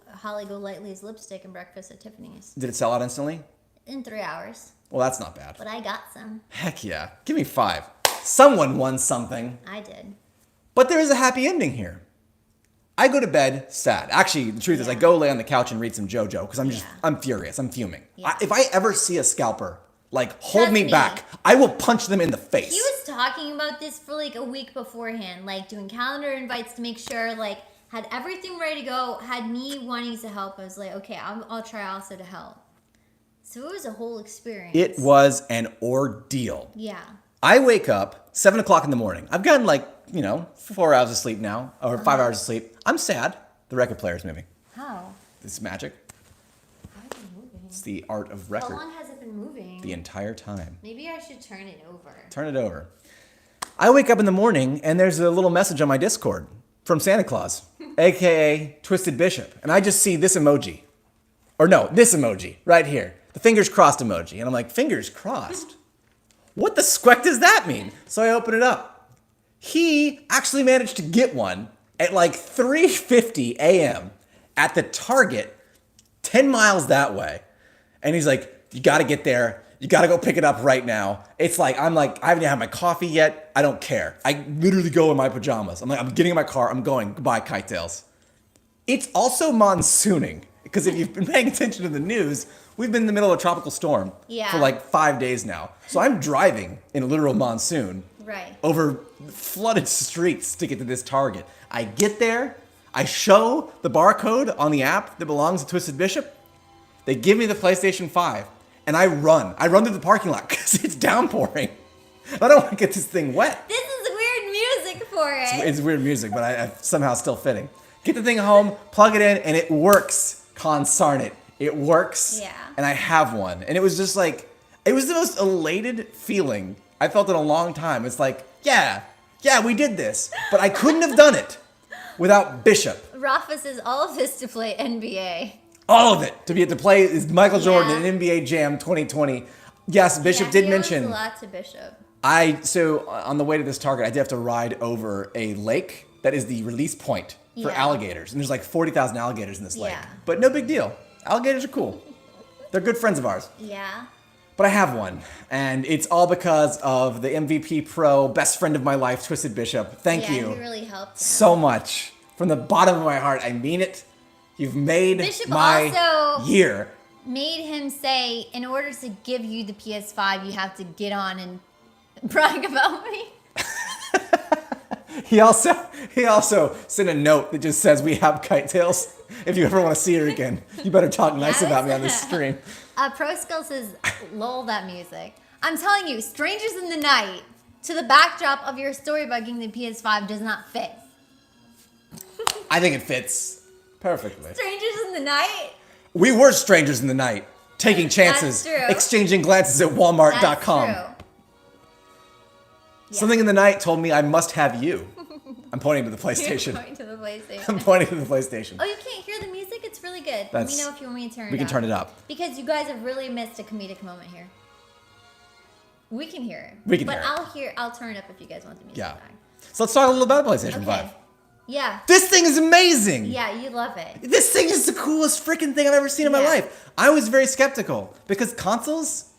Lightly's lipstick and breakfast at Tiffany's. Did it sell out instantly? In 3 hours. Well, that's not bad. But I got some. Heck yeah. Give me 5. Someone won something. I did. But there is a happy ending here. I go to bed sad. Actually, the truth is I go lay on the couch and read some JoJo because I'm furious. I'm fuming. Yeah. If I ever see a scalper Like, hold Trust me me. back. I will punch them in the face. He was talking about this for like a week beforehand, like doing calendar invites to make sure, like, had everything ready to go, had me wanting to help. I was like, okay, I'll try also to help. So it was a whole experience. It was an ordeal. Yeah. I wake up 7 o'clock in the morning. I've gotten 4 hours of sleep now, or 5 hours of sleep. I'm sad. The record player's moving. How? It's magic. How is it moving? It's the art of record. How long has it been moving? The entire time. Maybe I should turn it over. Turn it over. I wake up in the morning and there's a little message on my Discord from Santa Claus, aka Twisted Bishop. And I just see this emoji. Or no, this emoji right here. The fingers crossed emoji. And I'm like, fingers crossed? What the squeck does that mean? So I open it up. He actually managed to get one at like 3:50 a.m. at the Target 10 miles that way. And he's like, you got to get there. You got to go pick it up right now. It's like, I haven't had my coffee yet. I don't care. I literally go in my pajamas. I'm like, I'm getting in my car. I'm going. Goodbye, Kite Tails. It's also monsooning. Because if you've been paying attention to the news, we've been in the middle of a tropical storm for like 5 days now. So I'm driving in a literal monsoon over flooded streets to get to this Target. I get there. I show the barcode on the app that belongs to Twisted Bishop. They give me the PlayStation 5. And I run. I run through the parking lot because it's downpouring. I don't want to get this thing wet. This is weird music for it. It's weird music, but I somehow still fitting. Get the thing home, plug it in, and it works. Consarn it. It works. Yeah. And I have one. And it was just like, it was the most elated feeling I felt in a long time. It's like, yeah, we did this. But I couldn't have done it without Bishop. Rafa says all of this to play NBA. All of it to play is Michael Jordan in NBA Jam 2020. Yes, Bishop did mention. A lot to Bishop. So on the way to this Target, I did have to ride over a lake that is the release point for alligators. And there's like 40,000 alligators in this lake. But no big deal. Alligators are cool. They're good friends of ours. Yeah. But I have one. And it's all because of the MVP Pro, best friend of my life, Twisted Bishop. Thank you. Yeah, he really helped him. So much. From the bottom of my heart, I mean it. You've made Bishop my also year. Made him say, in order to give you the PS5, you have to get on and brag about me. He also sent a note that just says, we have Kite Tails. If you ever want to see her again, you better talk nice about me on this stream. Pro Skill says, lol, that music. I'm telling you, Strangers in the Night, to the backdrop of your story about getting the PS5 does not fit. I think it fits perfectly. Strangers in the Night? We were strangers in the night, taking chances, exchanging glances at Walmart.com. That's true. Something in the night told me I must have you. I'm pointing to the PlayStation. You're pointing to the PlayStation. I'm pointing to the PlayStation. Oh, you can't hear the music? It's really good. Let me know if you want me to turn it up. We can turn it up. Because you guys have really missed a comedic moment here. We can hear it. We can hear it. I'll turn it up if you guys want the music back. So let's talk a little about PlayStation 5. Yeah. This thing is amazing. Yeah, you love it. This thing is the coolest freaking thing I've ever seen in my life. I was very skeptical because consoles,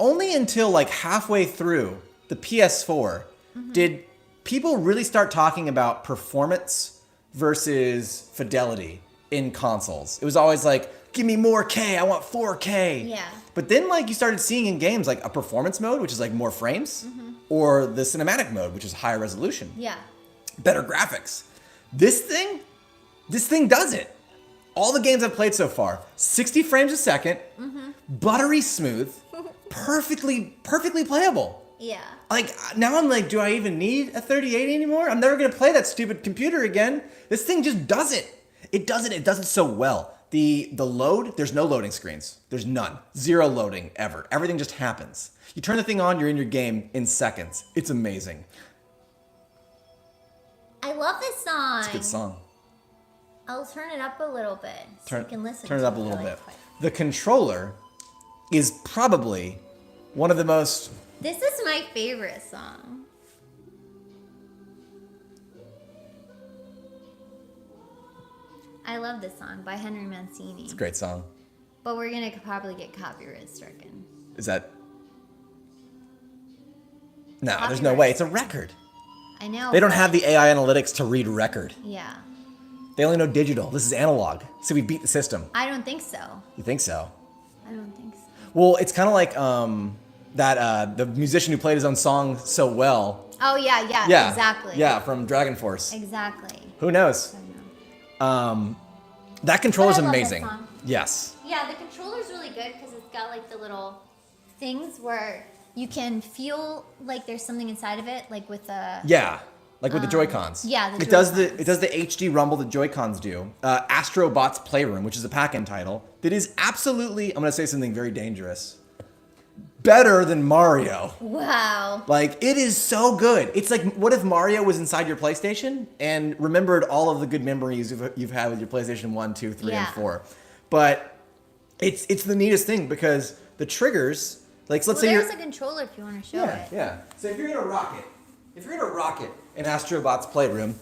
only until like halfway through the PS4 did people really start talking about performance versus fidelity in consoles. It was always like, give me more K, I want 4K. Yeah. But then like you started seeing in games like a performance mode, which is like more frames, or the cinematic mode, which is higher resolution. Yeah. Better graphics. This thing does it. All the games I've played so far, 60 frames a second, buttery smooth, perfectly playable. Yeah. Like, now I'm like, do I even need a 3080 anymore? I'm never going to play that stupid computer again. This thing just does it. It does it so well. The load, there's no loading screens. There's none. Zero loading ever. Everything just happens. You turn the thing on, you're in your game in seconds. It's amazing. I love this song. It's a good song. I'll turn it up a little bit so you can listen. Turn it up a little bit. The controller is probably one of the most... This is my favorite song. I love this song by Henry Mancini. It's a great song. But we're going to probably get copyright stricken. Is that... No, there's no way. It's a record. I know. They don't have the AI analytics to read record. Yeah. They only know digital. This is analog. So we beat the system. I don't think so. You think so? I don't think so. Well, it's kind of like that the musician who played his own song so well. Oh yeah, Yeah, exactly. Yeah, from Dragon Force. Exactly. Who knows? That controller's But I love amazing. that song. Yes. Yeah, the controller's really good because it's got like the little things where you can feel like there's something inside of it, like with the Yeah. Like with the Joy-Cons. yeah, the it does Joy-Cons. the HD rumble that Joy-Cons do. Astrobot's Playroom, which is a pack-in title, that is absolutely, I'm gonna say something very dangerous, better than Mario. Wow. Like, it is so good. It's like, what if Mario was inside your PlayStation and remembered all of the good memories you've had with your PlayStation 1, 2, 3, Yeah. and 4. But it's the neatest thing because the triggers, like, so let's say There's you're... a controller if you want to show it. Yeah. So if you're in a rocket in Astrobot's Playroom,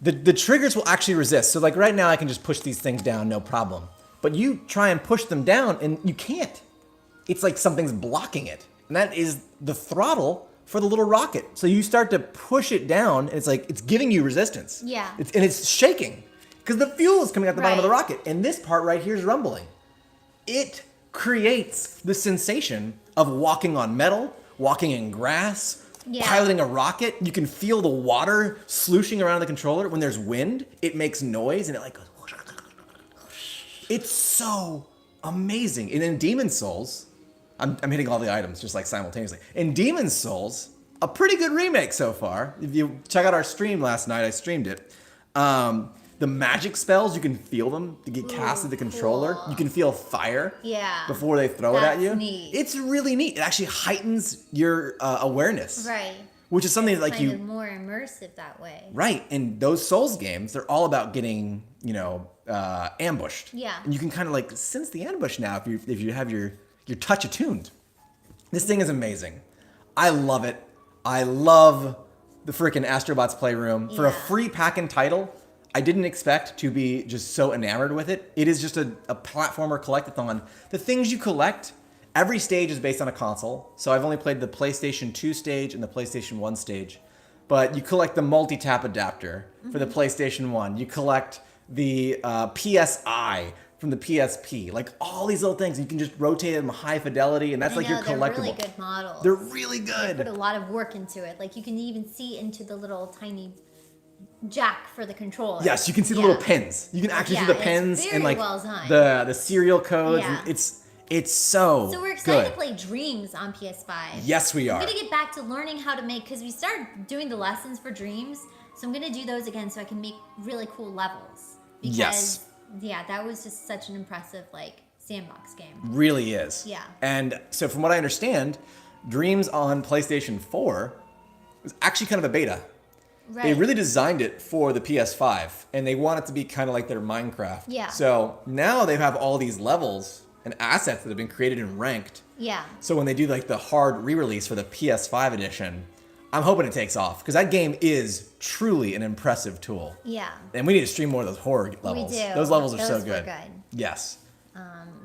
the triggers will actually resist. So like right now I can just push these things down, no problem. But you try and push them down and you can't. It's like something's blocking it. And that is the throttle for the little rocket. So you start to push it down and it's like, it's giving you resistance. Yeah. And it's shaking because the fuel is coming out the bottom of the Right. rocket. And this part right here is rumbling. It creates the sensation of walking on metal, walking in grass, Yeah. piloting a rocket. You can feel the water slooshing around the controller. When there's wind, it makes noise and it like goes. It's so amazing. And in Demon's Souls, I'm hitting all the items just like simultaneously. In Demon's Souls, a pretty good remake so far. If you check out our stream last night, I streamed it. The magic spells, you can feel them to get cast at the controller. cool. You can feel fire Yeah. before they throw it at That's you. neat. It's really neat. It actually heightens your awareness. Right. Which is something like Kind you... of more immersive that way. Right, and those Souls games, they're all about getting, ambushed. Yeah. And you can kind of like sense the ambush now if you have your touch attuned. This thing is amazing. I love it. I love the freaking Astrobot's Playroom. For a Yeah. free pack-in title, I didn't expect to be just so enamored with it. It is just a platformer collectathon. The things you collect, every stage is based on a console. So I've only played the PlayStation 2 stage and the PlayStation 1 stage. But you collect the multi-tap adapter for the PlayStation 1. You collect the PSI from the PSP. Like all these little things. You can just rotate them high fidelity and that's I like know, your they're collectible. really good models. They're really Put a good. lot of work into it. Like you can even see into the little tiny jack for the controller. Yes, you can see the Yeah. little pins. You can actually see Yeah, the it's pins very and like well done. the serial codes. Yeah. And it's so So we're excited good. to play Dreams on PS5. Yes, we are. I'm gonna get back to learning how to make, because we started doing the lessons for Dreams, so I'm gonna do those again so I can make really cool levels. Because, Yes. yeah, that was just such an impressive sandbox game. Really is. Yeah. And so from what I understand, Dreams on PlayStation 4 was actually kind of a beta. Right. They really designed it for the PS5 and they want it to be kind of like their Minecraft. Yeah. So now they have all these levels and assets that have been created and ranked. Yeah. So when they do like the hard re-release for the PS5 edition, I'm hoping it takes off because that game is truly an impressive tool. Yeah. And we need to stream more of those horror levels. We do. Those levels are so Those were good. good. Yes.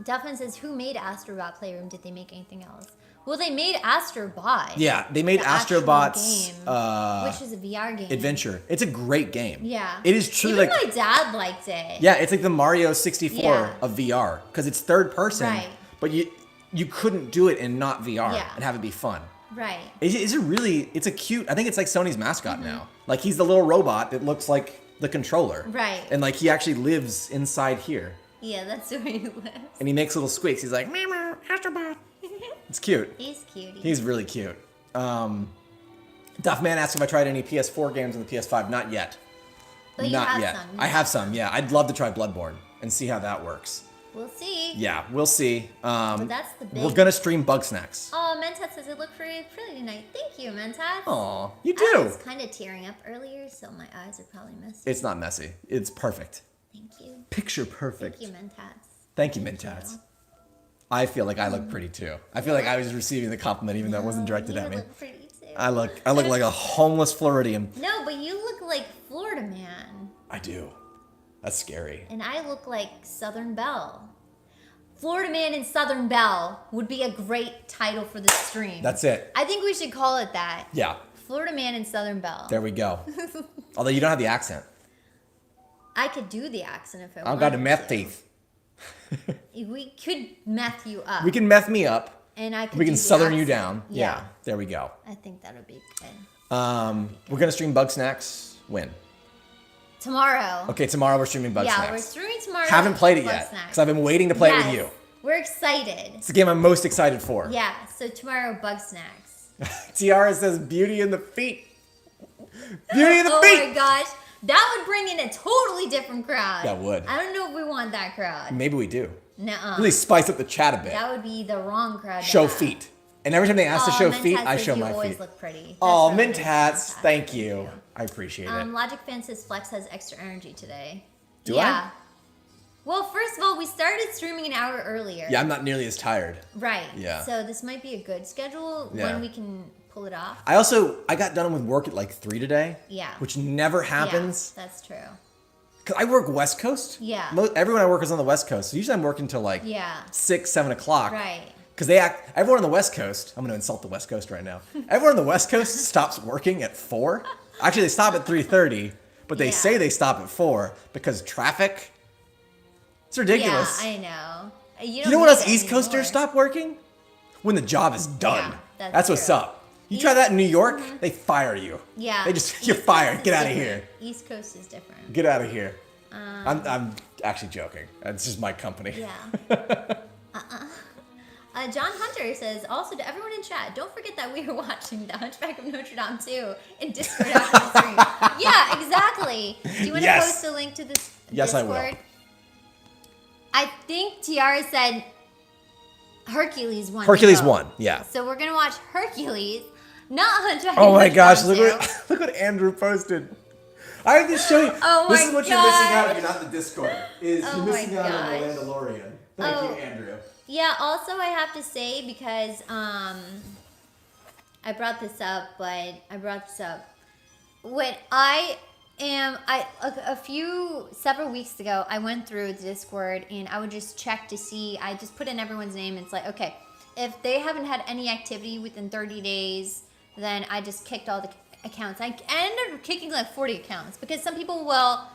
Duffman says, who made Astrobot Playroom? Did they make anything else? Well, they made Astrobot. Yeah, they made the actual Astrobot's game, which is a VR game. Adventure. It's a great game. Yeah. It is truly Even like my dad liked it. yeah, it's like the Mario 64 Yeah. of VR because it's third person, Right. but you couldn't do it in not VR Yeah. and have it be fun. Right. It's a cute. I think it's like Sony's mascot now. Like he's the little robot that looks like the controller. Right. And like he actually lives inside here. Yeah, that's where he lives. And he makes little squeaks. He's like, meow, meow, Astrobot. It's cute. He's cutie. He's really cute. Duffman asked if I tried any PS4 games on the PS5. Not yet. But you Not have yet. some. I have some, yeah. I'd love to try Bloodborne and see how that works. We'll see. Yeah, we'll see. But that's the big. We're going to stream Bug Snacks. Oh, Mentat says it looked pretty tonight. Thank you, Mentat. Aw, you I do. was kind of tearing up earlier, so my eyes are probably messy. It's not messy. It's perfect. Thank you. Picture perfect. Thank you, Mentats. Thank you, Mintats. I feel like I look pretty too. I feel like I was receiving the compliment even though it wasn't directed You at me. look pretty too. I look like a homeless Floridian. No, but you look like Florida Man. I do. That's scary. And I look like Southern Belle. Florida Man and Southern Belle would be a great title for this stream. That's it. I think we should call it that. Yeah. Florida Man and Southern Belle. There we go. Although you don't have the accent. I could do the accent if I wanted I've got the meth to. teeth. We could meth you up. We can meth me up. And I could We can do the southern you accent. down. Yeah. There we go. I think that'll be good. We're gonna stream Bug Snacks. When? Tomorrow. Okay, tomorrow we're streaming Bug Snacks. Yeah, we're streaming tomorrow. Haven't played it Bug yet Snacks. because I've been waiting to play it with you. We're excited. It's the game I'm most excited for. Yeah, so tomorrow, Bug Snacks. Tiara says beauty in the feet. Beauty in the feet. Oh my gosh. That would bring in a totally different crowd. That would. I don't know if we want that crowd. Maybe we do. Nuh-uh. Really spice up the chat a bit. That would be the wrong crowd. to Show have. feet. And every time they ask to show Mint feet, Tat I says show you my always feet. look pretty. That's Oh, really Mint nice, Tats. Tat. Thank you. I appreciate it. Logic Fan says Flex has extra energy today. Do yeah. Well, first of all, we started streaming an hour earlier. Yeah, I'm not nearly as tired. Right. Yeah. So this might be a good schedule Yeah. when we can pull it off. I got done with work at like 3 today. Yeah. Which never happens. Yeah, that's true. Because I work West Coast. Yeah. Everyone I work is on the West Coast. So usually I'm working till like 6, 7 o'clock. Right. Because everyone on the West Coast, I'm going to insult the West Coast right now. Everyone on the West Coast stops working at 4. Actually, they stop at 3:30, but they say they stop at 4 because traffic. It's ridiculous. Yeah, I know. You know when us East Coasters stop working? When the job is done. Yeah, that's what's true. up. You try that in New York, they fire you. Yeah. They just, you're fired. Get out of here. East Coast is different. Get out of here. I'm actually joking. It's just my company. Yeah. John Hunter says, also to everyone in chat, don't forget that we are watching The Hunchback of Notre Dame 2 in Discord after the stream. Yeah, exactly. Do you want to post a link to this Yes, Discord? I will. I think Tiara said Hercules won. Hercules won, yeah. So we're going to watch Hercules, not Hunchback Oh of my Notre gosh, Dame 2. look what Andrew posted. I have to show you. Oh this my is what you're missing out God. if you're not in the Discord. You're Oh missing my out on the gosh. Mandalorian. Thank you, Andrew. Yeah, also I have to say, because I brought this up, when several weeks ago, I went through the Discord and I would just check to see, I just put in everyone's name and it's like, okay, if they haven't had any activity within 30 days, then I just kicked all the accounts. I ended up kicking like 40 accounts because some people will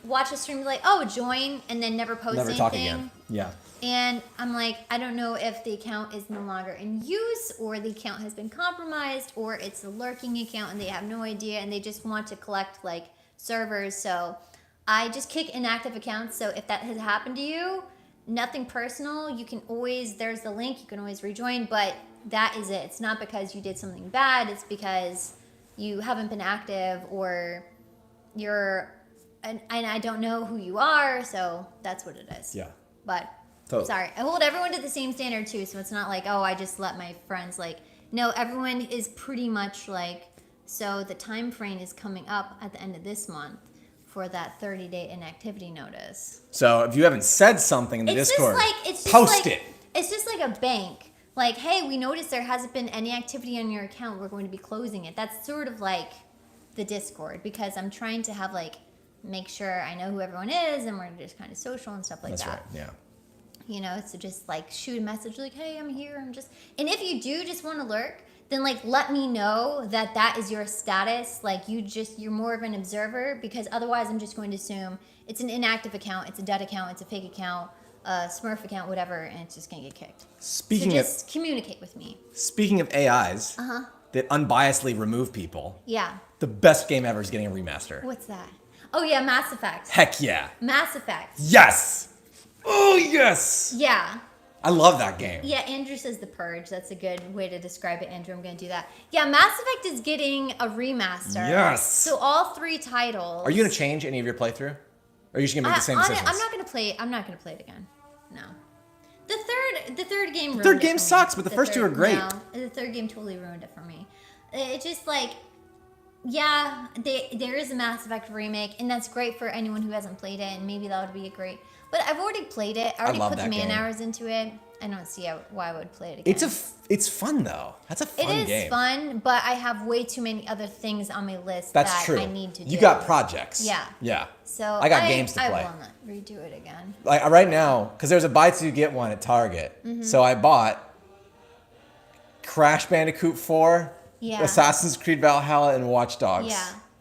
watch a stream like, oh, join, and then never post anything. Talk again. Yeah. And I'm like, I don't know if the account is no longer in use or the account has been compromised or it's a lurking account and they have no idea and they just want to collect like servers. So I just kick inactive accounts. So if that has happened to you, nothing personal, you can always, there's the link, you can always rejoin, but that is it. It's not because you did something bad. It's because you haven't been active or you're, and I don't know who you are. So that's what it is. Yeah. But Totally. sorry, I hold everyone to the same standard too, so it's not like, oh, I just let my friends like. No, everyone is pretty much like. So the time frame is coming up at the end of this month for that 30-day inactivity notice. So if you haven't said something in the Discord, post it. It's just like a bank. Like, hey, we noticed there hasn't been any activity on your account. We're going to be closing it. That's sort of like the Discord because I'm trying to have like make sure I know who everyone is and we're just kind of social and stuff like That's that. Right. Yeah. You know, so just like shoot a message like, hey, I'm here. And if you do just want to lurk, then like let me know that that is your status. Like you're more of an observer because otherwise I'm just going to assume it's an inactive account, it's a dead account, it's a fake account, a Smurf account, whatever, and it's just going to get kicked. Just communicate with me. Speaking of AIs that unbiasedly remove people. Yeah. The best game ever is getting a remaster. What's that? Oh yeah, Mass Effect. Heck yeah. Mass Effect. Yes. Oh, yes! Yeah. I love that game. Yeah, Andrew says The Purge. That's a good way to describe it, Andrew. I'm going to do that. Yeah, Mass Effect is getting a remaster. Yes! So all 3 titles. Are you going to change any of your playthrough? Or are you just going to make the same decisions? I'm not going to play it again. No. The third game ruined it. The third game sucks, but the first 2 are great. No, the third game totally ruined it for me. It's just like, yeah, there is a Mass Effect remake, and that's great for anyone who hasn't played it, and maybe that would be a great... But I've already played it. I already put the man hours into it. I don't see why I would play it again. It's fun though. That's a fun game. It is fun, but I have way too many other things on my list That's that true. I need to do. You got projects. Yeah. Yeah. So I got games to play. I will not redo it again. Like right now, because there's a buy 2 get 1 at Target. So I bought Crash Bandicoot 4, Assassin's Creed Valhalla, and Watch Dogs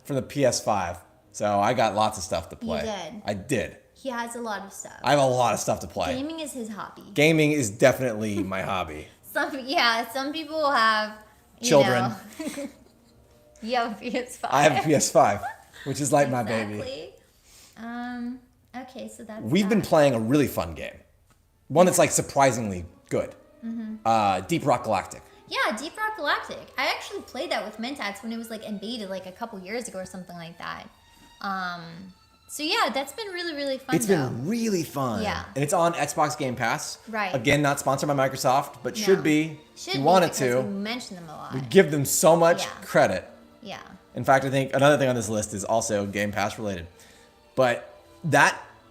from the PS5. So I got lots of stuff to play. You did. I did. He has a lot of stuff. I have a lot of stuff to play. Gaming is his hobby. Gaming is definitely my hobby. Some people have Children. You have a PS5. I have a PS5, which is like my baby. Okay, so that's We've been playing a really fun game. One that's like surprisingly good. Deep Rock Galactic. Yeah, Deep Rock Galactic. I actually played that with Mentats when it was like in beta like a couple years ago or something like that. So yeah, that's been really, really fun. It's been really fun. Yeah. And it's on Xbox Game Pass. Right. Again, not sponsored by Microsoft, but should be. If you be wanted because to. We mention them a lot. We give them so much Yeah. credit. Yeah. In fact, I think another thing on this list is also Game Pass related. But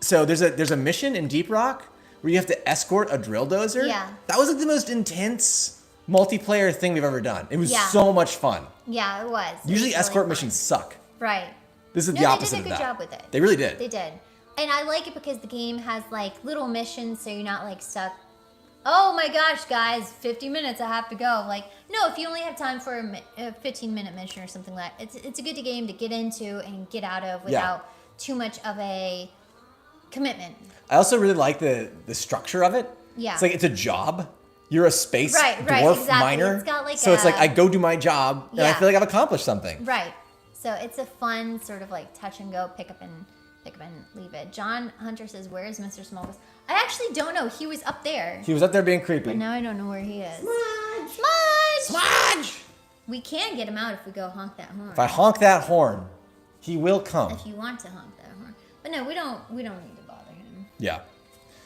so there's a mission in Deep Rock where you have to escort a drill dozer. Yeah. That was like the most intense multiplayer thing we've ever done. It was Yeah. so much fun. Yeah, it was. Usually It was escort really fun. missions suck. Right. This is No, the opposite of they did a that. good job with it. They really did. They did. And I like it because the game has like little missions so you're not like stuck. Oh my gosh, guys, 50 minutes, I have to go. Like, no, if you only have time for a 15-minute mission or something like that, it's a good game to get into and get out of without too much of a commitment. I also really like the structure of it. Yeah. It's like it's a job. You're a space Right, dwarf exactly. miner. It's got like so it's like I go do my job and I Yeah. feel like I've accomplished something. Right. So it's a fun sort of like touch and go, pick up and leave it. John Hunter says, "Where is Mr. Smallwood?" I actually don't know. He was up there. He was up there being creepy. But now I don't know where he is. Smudge! Smudge! We can get him out if we go honk that horn. If I honk that horn, he will come. If you want to honk that horn. But no, we don't need to bother him. Yeah.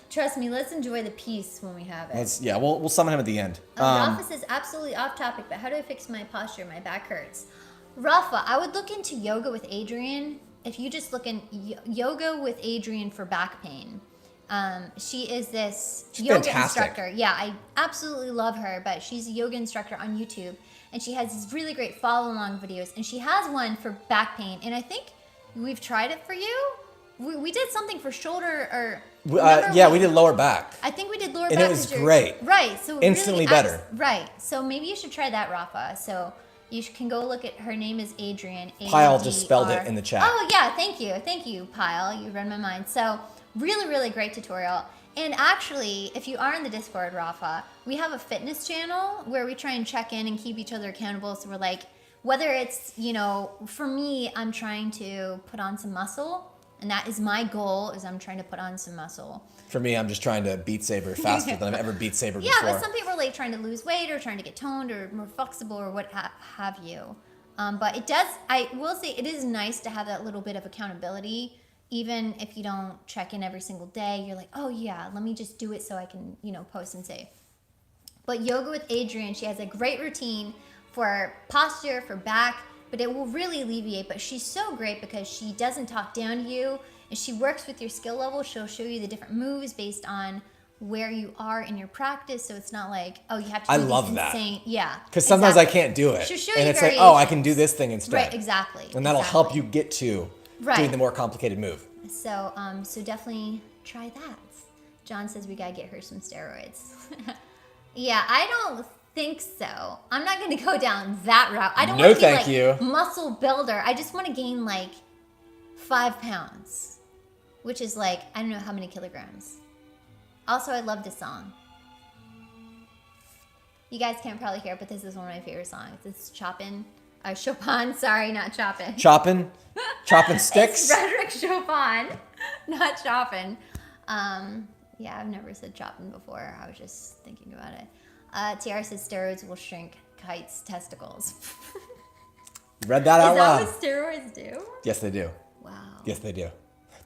Trust me, let's enjoy the peace when we have it. We'll summon him at the end. Rafa says, absolutely off topic, but how do I fix my posture? My back hurts. Rafa, I would look into yoga with Adrian. If you just look in yoga with Adrian for back pain. She is this yoga fantastic. instructor. Yeah, I absolutely love her, but she's a yoga instructor on YouTube. And she has these really great follow-along videos. And she has one for back pain. And I think we've tried it for you. We did something for shoulder or... we did lower back. I think we did lower And back. it was great. Right. So Instantly really better. Right. So maybe you should try that, Rafa. So you can go look at her name is Adrian. Pyle just spelled it in the chat. Oh, yeah. Thank you, Pyle. You read my mind. So really, really great tutorial. And actually, if you are in the Discord, Rafa, we have a fitness channel where we try and check in and keep each other accountable. So we're like, whether it's, for me, I'm trying to put on some muscle. And that is my goal, is I'm trying to put on some muscle. For me, I'm just trying to beat Saber faster than I've ever beat Saber before. Yeah, but some people are like trying to lose weight or trying to get toned or more flexible or what have you. But I will say it is nice to have that little bit of accountability. Even if you don't check in every single day, you're like, oh yeah, let me just do it so I can, post and save. But Yoga with Adrian, she has a great routine for posture, for back, but it will really alleviate. But she's so great because she doesn't talk down to you and she works with your skill level. She'll show you the different moves based on where you are in your practice. So it's not like, oh, you have to do I love these that. insane. Yeah. Because sometimes I can't do it. She'll show and you it's like, oh, I variations. can do this thing instead. Right, exactly. And that'll help you get to Right. doing the more complicated move. So definitely try that. John says we gotta get her some steroids. Yeah, I don't think so. I'm not gonna go down that route. I don't No, want to be thank you. muscle builder. I just want to gain like 5 pounds, which is like I don't know how many kilograms. Also, I love this song. You guys can't probably hear it, but this is one of my favorite songs. It's Chopin. Chopin, sorry, not Chopin. Chopping sticks. It's Frederick Chopin, not Chopin. Yeah, I've never said Chopin before. I was just thinking about it. Tiara says steroids will shrink Kite's testicles. Read that out loud. Is that what steroids do? Yes, they do. Wow. Yes, they do.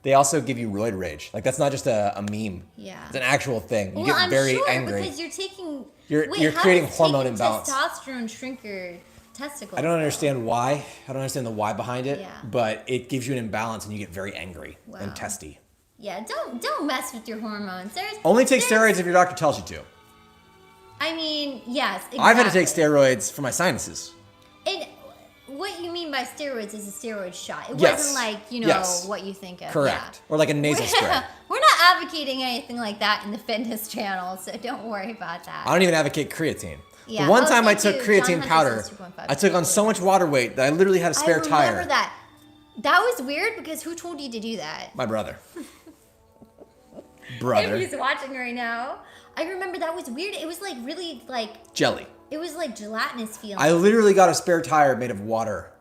They also give you roid rage. Like that's not just a meme. Yeah. It's an actual thing. You Well, get I'm very sure, angry. because you're taking. You're how creating does hormone taking imbalance. Testosterone shrink your testicles. I don't understand why. I don't understand the why behind it. Yeah. But it gives you an imbalance and you get very angry Wow. and testy. Yeah, don't mess with your hormones. Only take there's- steroids if your doctor tells you to. I mean, yes. Exactly. I've had to take steroids for my sinuses. And what you mean by steroids is a steroid shot. It Yes. wasn't like, Yes. what you think of. Correct. Or like a nasal spray. We're not advocating anything like that in the fitness channel, so don't worry about that. I don't even advocate creatine. Yeah. The one Oh, time I thank took you. creatine John Hunter powder, says 2.5. I took on so much water weight that I literally had a spare I tire. remember that. That was weird because who told you to do that? My brother. brother. If he's watching right now. I remember that was weird. It was like really like... Jelly. It was like gelatinous feeling. I literally got a spare tire made of water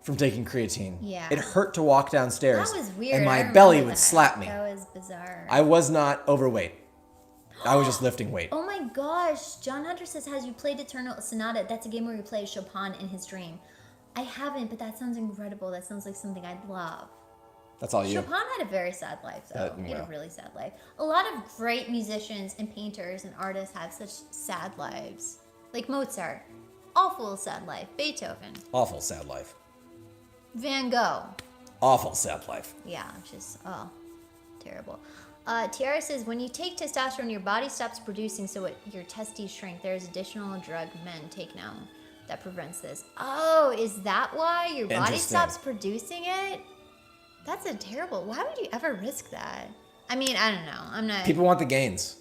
from taking creatine. Yeah. It hurt to walk downstairs. That was weird. And I my belly remember would that. slap me. That was bizarre. I was not overweight. I was just lifting weight. Oh my gosh. John Hunter says, has you played Eternal Sonata? That's a game where you play Chopin in his dream. I haven't, but that sounds incredible. That sounds like something I'd love. That's all you. Chopin had a very sad life, though. He had a really sad life. A lot of great musicians and painters and artists have such sad lives. Like Mozart. Awful sad life. Beethoven. Awful sad life. Van Gogh. Awful sad life. Yeah, just, terrible. Tiara says, when you take testosterone, your body stops producing, so your testes shrink. There's additional drug men take now that prevents this. Oh, is that why your body stops producing it? That's a terrible... Why would you ever risk that? I mean, I don't know. I'm not... People want the gains.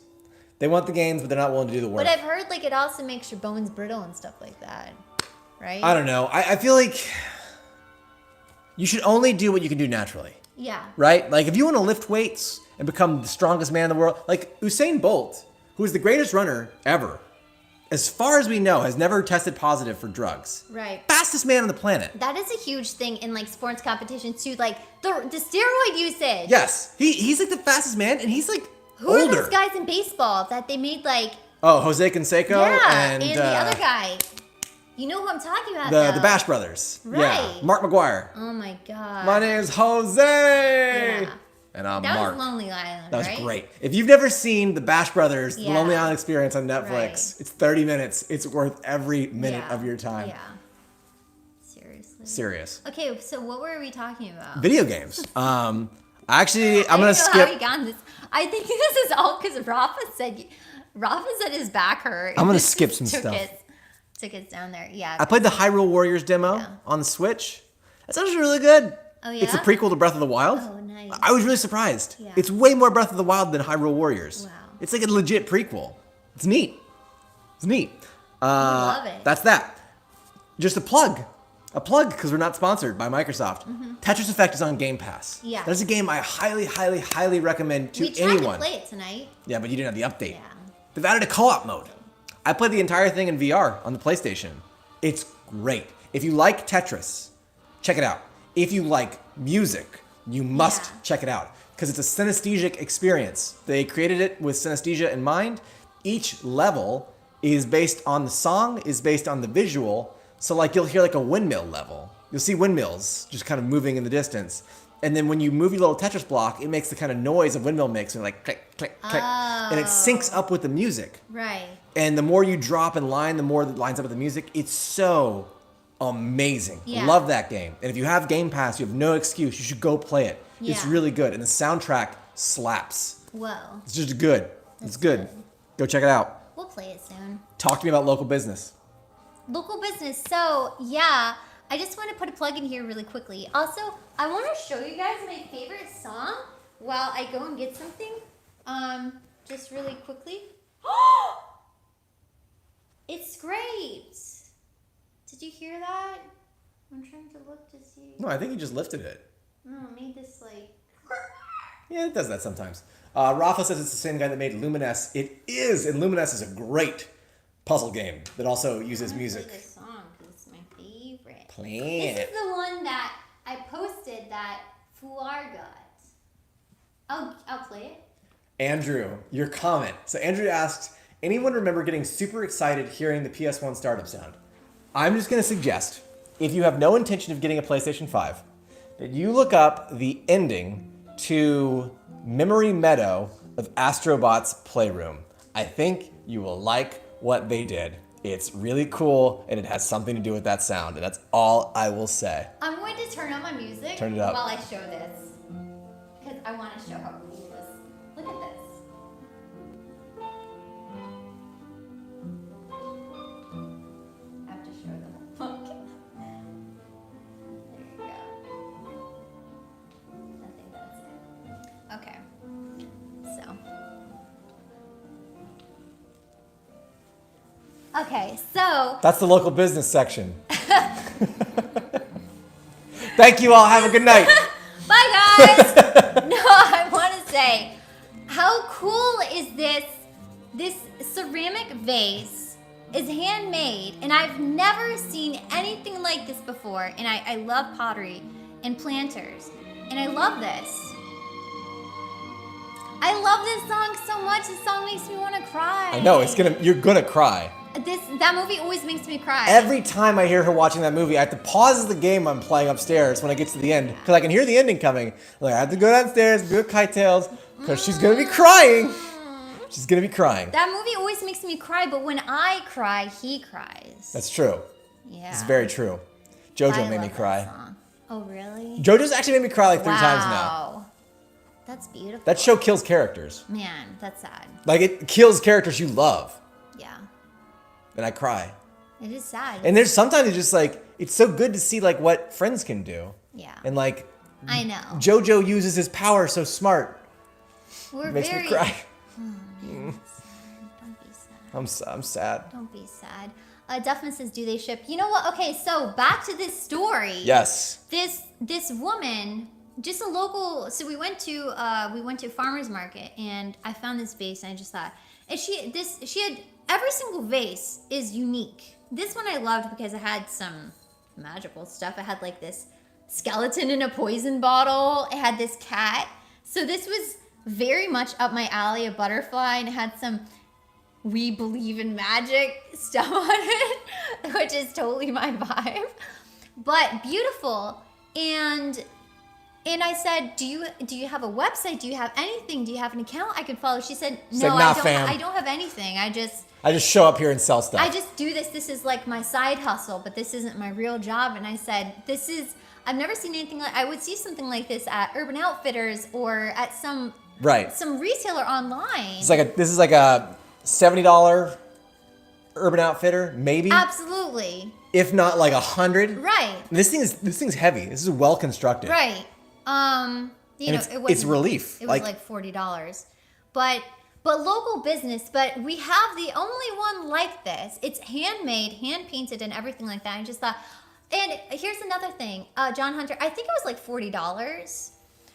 They want the gains, but they're not willing to do the work. But I've heard, like, it also makes your bones brittle and stuff like that. Right? I don't know. I feel like you should only do what you can do naturally. Yeah. Right? Like, if you want to lift weights and become the strongest man in the world... Like, Usain Bolt, who is the greatest runner ever, as far as we know, has never tested positive for drugs. Right. Fastest man on the planet. That is a huge thing in, like, sports competitions, too. Like, the steroid usage. Yes. He's, like, the fastest man, and he's, like, Who older. are those guys in baseball that they made, like... Oh, Jose Canseco Yeah, and the other guy. You know who I'm talking about, the though. Bash Brothers. Right. Yeah. Mark McGuire. Oh, my God. My name's Jose. Yeah. And I'm That Mark. was Lonely Island, That was right? great. If you've never seen the Bash Brothers, The Yeah. Lonely Island Experience on Netflix, Right. it's 30 minutes. It's worth every minute Yeah. of your time. Yeah. Seriously. Serious. Okay, so what were we talking about? Video games. Actually, I'm I going to don't know skip. how we got on this. I think this is all because Rafa said his back hurt. I'm gonna skip some took stuff. Took us down there. Yeah. I played the Hyrule Warriors demo Yeah. on the Switch. That's actually really good. Oh, yeah? It's a prequel to Breath of the Wild. Oh, nice. I was really surprised. Yeah. It's way more Breath of the Wild than Hyrule Warriors. Wow. It's like a legit prequel. It's neat. It's neat. love it. That's that. Just a plug because we're not sponsored by Microsoft. Tetris Effect is on Game Pass. Yeah. That's a game I highly, highly, highly recommend to We tried anyone. to play it tonight. Yeah, but you didn't have the update. Yeah. They've added a co-op mode. I played the entire thing in VR on the PlayStation. It's great. If you like Tetris, check it out. If you like music, you must Yeah. check it out because it's a synesthesic experience. They created it with synesthesia in mind. Each level is based on the song, is based on the visual. So like you'll hear like a windmill level. You'll see windmills just kind of moving in the distance. And then when you move your little Tetris block, it makes the kind of noise a windmill makes, and like click, click, click. And it syncs up with the music. Right. And the more you drop in line, the more it lines up with the music. It's so amazing. Yeah. Love that game. And if you have Game Pass, you have no excuse. You should go play it. It's Yeah. really good. And the soundtrack slaps. Whoa. It's just good. It's good. good. Go check it out. We'll play it soon. Talk to me about local business. Local business. So, yeah, I just want to put a plug in here really quickly. Also, I want to show you guys my favorite song while I go and get something. Just really quickly. It's great. Did you hear that? I'm trying to look to see. No, I think you just lifted it. No, I made this like... Yeah, it does that sometimes. Rafa says it's the same guy that made Lumines. It is, and Lumines is a great puzzle game that also uses music. Play this song because it's my favorite. Play This it. is the one that I posted that Fuar got. I'll play it. Andrew, your comment. So Andrew asked, anyone remember getting super excited hearing the PS1 startup sound? I'm just going to suggest, if you have no intention of getting a PlayStation 5, that you look up the ending to Memory Meadow of Astrobot's Playroom. I think you will like what they did. It's really cool, and it has something to do with that sound, and that's all I will say. I'm going to turn on my music Turn it up. while I show this. Because I want to show how cool this. Look at this. I have to show the whole book. There you go. I think that's it. Okay. So. Okay, so. That's the local business section. Thank you all. Have a good night. Bye, guys. No, I want to say, How cool is this? This ceramic vase is handmade, and I've never seen anything like this before. And I love pottery and planters, and I love this. I love this song so much. This song makes me want to cry. I know, you're gonna cry. That movie always makes me cry. Every time I hear her watching that movie, I have to pause the game I'm playing upstairs when I get to the end, because I can hear the ending coming. Like, I have to go downstairs, do a kite-tails, because she's gonna be crying. She's gonna be crying. That movie always makes me cry, but when I cry, he cries. That's true. Yeah. It's very true. JoJo made me cry. Song. Oh, really? JoJo's actually made me cry like 3 times now. Wow. That's beautiful. That show kills characters. Man, that's sad. Like, it kills characters you love. Yeah. And I cry. It is sad. And there's sometimes it's just like, it's so good to see like what friends can do. Yeah. And like, I know. JoJo uses his power so smart. We're Makes very... me cry. Oh, man, that's sad. Don't be sad. I'm sad. Don't be sad. Duffman says, do they ship? You know what? Okay, so back to this story. Yes. This woman, just a local. So we went to farmers market, and I found this vase, and I just thought, and she had every single vase is unique. This one I loved because it had some magical stuff. It had like this skeleton in a poison bottle. It had this cat. So this was very much up my alley, a butterfly, and it had some "we believe in magic" stuff on it, which is totally my vibe. But beautiful. And I said, do you have a website? Do you have anything? Do you have an account I could follow? She said, no, like, nah, fam. I don't have anything. I just show up here and sell stuff. I just do this. This is like my side hustle, but this isn't my real job. And I said, I've never seen anything like, I would see something like this at Urban Outfitters or at some retailer online. This is like a $70 Urban Outfitter, maybe. Absolutely. If not like 100. Right. This thing's heavy. This is well constructed. Right. It's relief. It was like $40. But local business, but we have the only one like this. It's handmade, hand painted, and everything like that. I just thought, and here's another thing, John Hunter, I think it was like $40.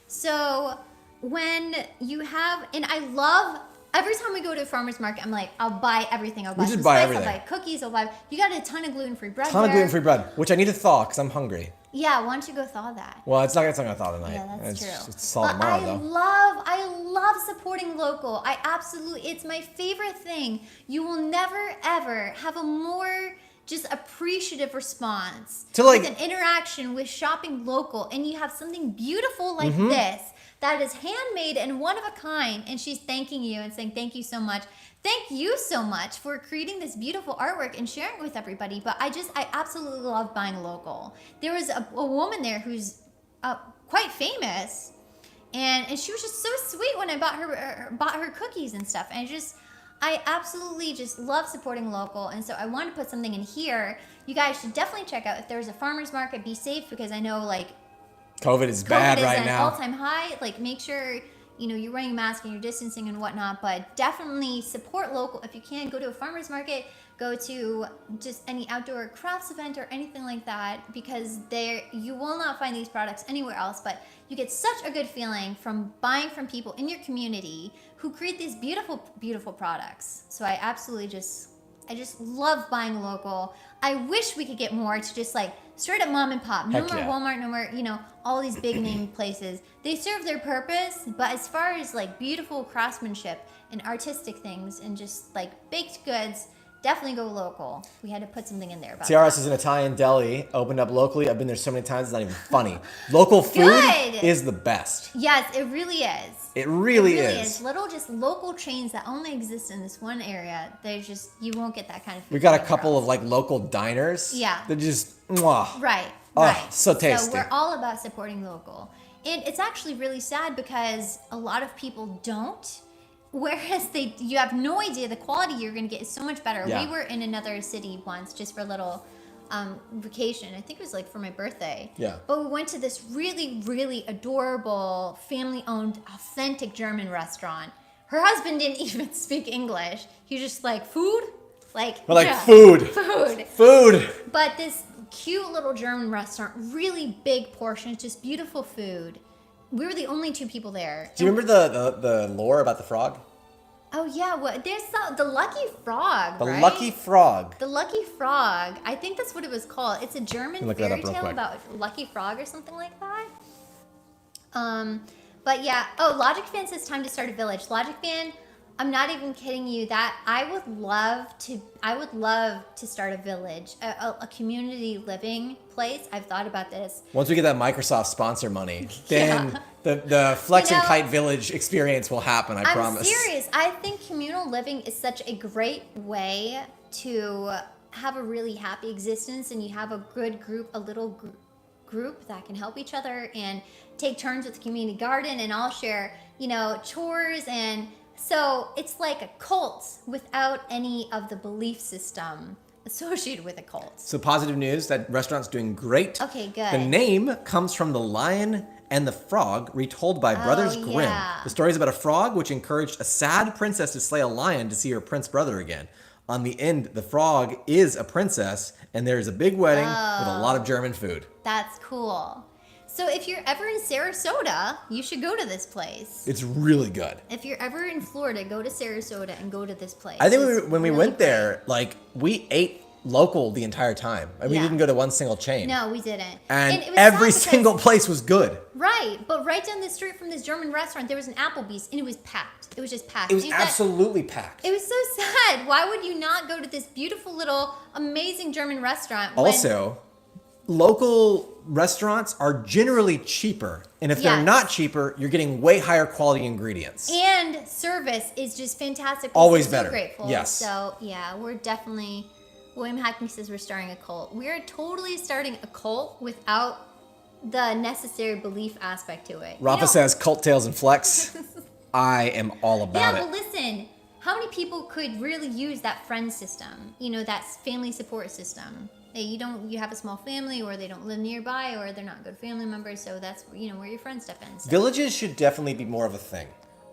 So when you have, and I love, every time we go to a farmer's market, I'm like, I'll buy everything. I'll buy some spice, everything. I'll buy cookies, you got a ton of gluten-free bread. Gluten-free bread, which I need to thaw because I'm hungry. Yeah, why don't you go thaw that? Well, it's not gonna thaw tonight. Yeah, that's true. It's thaw tomorrow, though. I love supporting local. It's my favorite thing. You will never, ever have a more just appreciative response to like with an interaction with shopping local, and you have something beautiful like this that is handmade and one of a kind, and she's thanking you and saying thank you so much. Thank you so much for creating this beautiful artwork and sharing it with everybody. But I absolutely love buying local. There was a woman there who's quite famous, and she was just so sweet when I bought her cookies and stuff. And I absolutely just love supporting local. And so I wanted to put something in here. You guys should definitely check out if there's a farmer's market. Be safe, because I know like COVID is bad right now. All-time high. Like, make sure you're wearing a mask and you're distancing and whatnot, but definitely support local. If you can, go to a farmer's market, go to just any outdoor crafts event or anything like that, because you will not find these products anywhere else, but you get such a good feeling from buying from people in your community who create these beautiful, beautiful products. So I absolutely I just love buying local. I wish we could get more to just like straight up mom and pop. No more Walmart, no more, all these big name places. They serve their purpose, but as far as like beautiful craftsmanship and artistic things and just like baked goods, definitely go local. We had to put something in there about TRS is an Italian deli, opened up locally. I've been there so many times, it's not even funny. Local food is the best. Yes, it really is. It really is. Little just local chains that only exist in this one area. You won't get that kind of food. We got a couple of like local diners. Yeah. They're just mwah. Right. So tasty. So we're all about supporting local. And it's actually really sad because a lot of people don't. Whereas you have no idea the quality you're going to get is so much better. Yeah. We were in another city once just for a little vacation. I think it was like for my birthday. Yeah. But we went to this really, really adorable, family-owned, authentic German restaurant. Her husband didn't even speak English. He was just like, food? Food. Food. But this cute little German restaurant, really big portions, just beautiful food. We were the only 2 people there. Do you remember the lore about the frog? Oh yeah, there's the Lucky Frog, The right? Lucky Frog. The Lucky Frog. I think that's what it was called. It's a German Look that fairy up real tale quick. about Lucky Frog or something like that. But yeah. Oh, Logic Fan says time to start a village. Logic Fan, I'm not even kidding you. That I would love to start a village, a community living place. I've thought about this. Once we get that Microsoft sponsor money, then the Flex and Kite Village experience will happen, I promise. I'm serious. I think communal living is such a great way to have a really happy existence, and you have a good group, a little group that can help each other and take turns with the community garden, and all share, chores, and so it's like a cult without any of the belief system associated with a cult. So positive news, that restaurant's doing great. Okay, good. The name comes from The Lion and the Frog, retold by Brothers Grimm. Yeah. The story is about a frog which encouraged a sad princess to slay a lion to see her prince brother again. On the end, the frog is a princess, and there is a big wedding with a lot of German food. That's cool. So if you're ever in Sarasota, you should go to this place. It's really good. If you're ever in Florida, go to Sarasota and go to this place. I think It's when we really went great. there, we ate local the entire time. And we Yeah. didn't go to one single chain. No, we didn't. And it was every sad because- single place was good. Right, but right down the street from this German restaurant, there was an Applebee's, and it was packed. It was just packed. It was And you thought- absolutely packed. It was so sad. Why would you not go to this beautiful little amazing German restaurant? when- Also, local restaurants are generally cheaper. And if they're Yes. not cheaper, you're getting way higher quality ingredients. And service is just fantastic. We're Always so better. Grateful. Yes. So yeah, we're definitely. William Hackney says we're starting a cult. We're totally starting a cult without the necessary belief aspect to it. Rafa says cult tales and flex. I am all about Yeah, it. but listen, how many people could really use that friend system? That family support system. You have a small family, or they don't live nearby, or they're not good family members. So that's where your friends step in. So. Villages should definitely be more of a thing.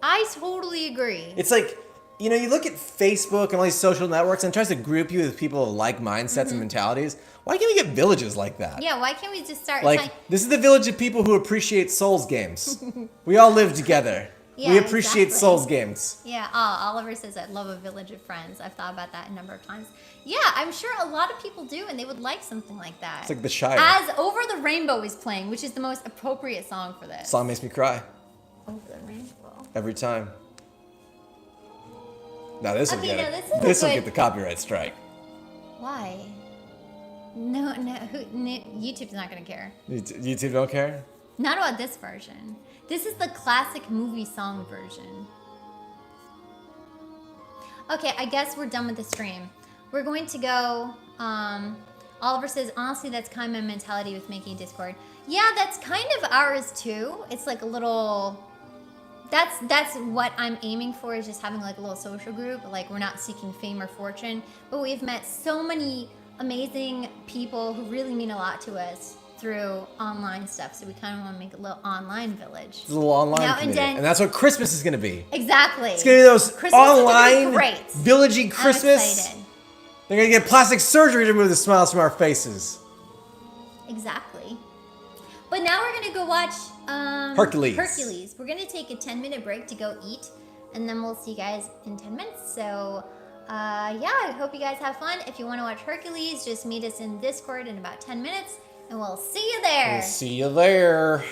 I totally agree. It's like, you look at Facebook and all these social networks and it tries to group you with people of like mindsets and mentalities. Why can't we get villages like that? Yeah, why can't we just start? Like, this is the village of people who appreciate Souls games. We all live together. Yeah, We appreciate exactly. Souls games. Yeah, Oliver says I love a village of friends. I've thought about that a number of times. Yeah, I'm sure a lot of people do, and they would like something like that. It's like the Shire. As Over the Rainbow is playing, which is the most appropriate song for this. Song makes me cry Over the Rainbow. every time. Now this will Okay, now get this is a this will good- get the copyright strike. Why? No, YouTube's not gonna care. YouTube don't care? Not about this version. This is the classic movie song version. Okay, I guess we're done with the stream. We're going to go, Oliver says, honestly, that's kind of my mentality with making Discord. Yeah, that's kind of ours too. It's like a little, that's what I'm aiming for, is just having like a little social group. Like, we're not seeking fame or fortune, but we've met so many amazing people who really mean a lot to us through online stuff. So we kind of want to make a little online village. It's a little online Now and community. then- And that's what Christmas is going to be. Exactly. It's going to be those Christmas is gonna be online, great. villagey I'm Christmas. excited. They're going to get plastic surgery to remove the smiles from our faces. Exactly. But now we're gonna go watch Hercules. We're gonna take a 10-minute break to go eat, and then we'll see you guys in 10 minutes. So, yeah, I hope you guys have fun. If you want to watch Hercules, just meet us in Discord in about 10 minutes, and we'll see you there. We'll see you there.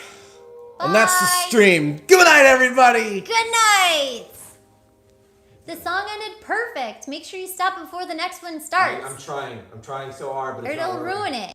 And that's the Bye. stream. Good night, everybody. Good night. The song ended perfect. Make sure you stop before the next one starts, I'm trying so hard, but or it'll ruin it.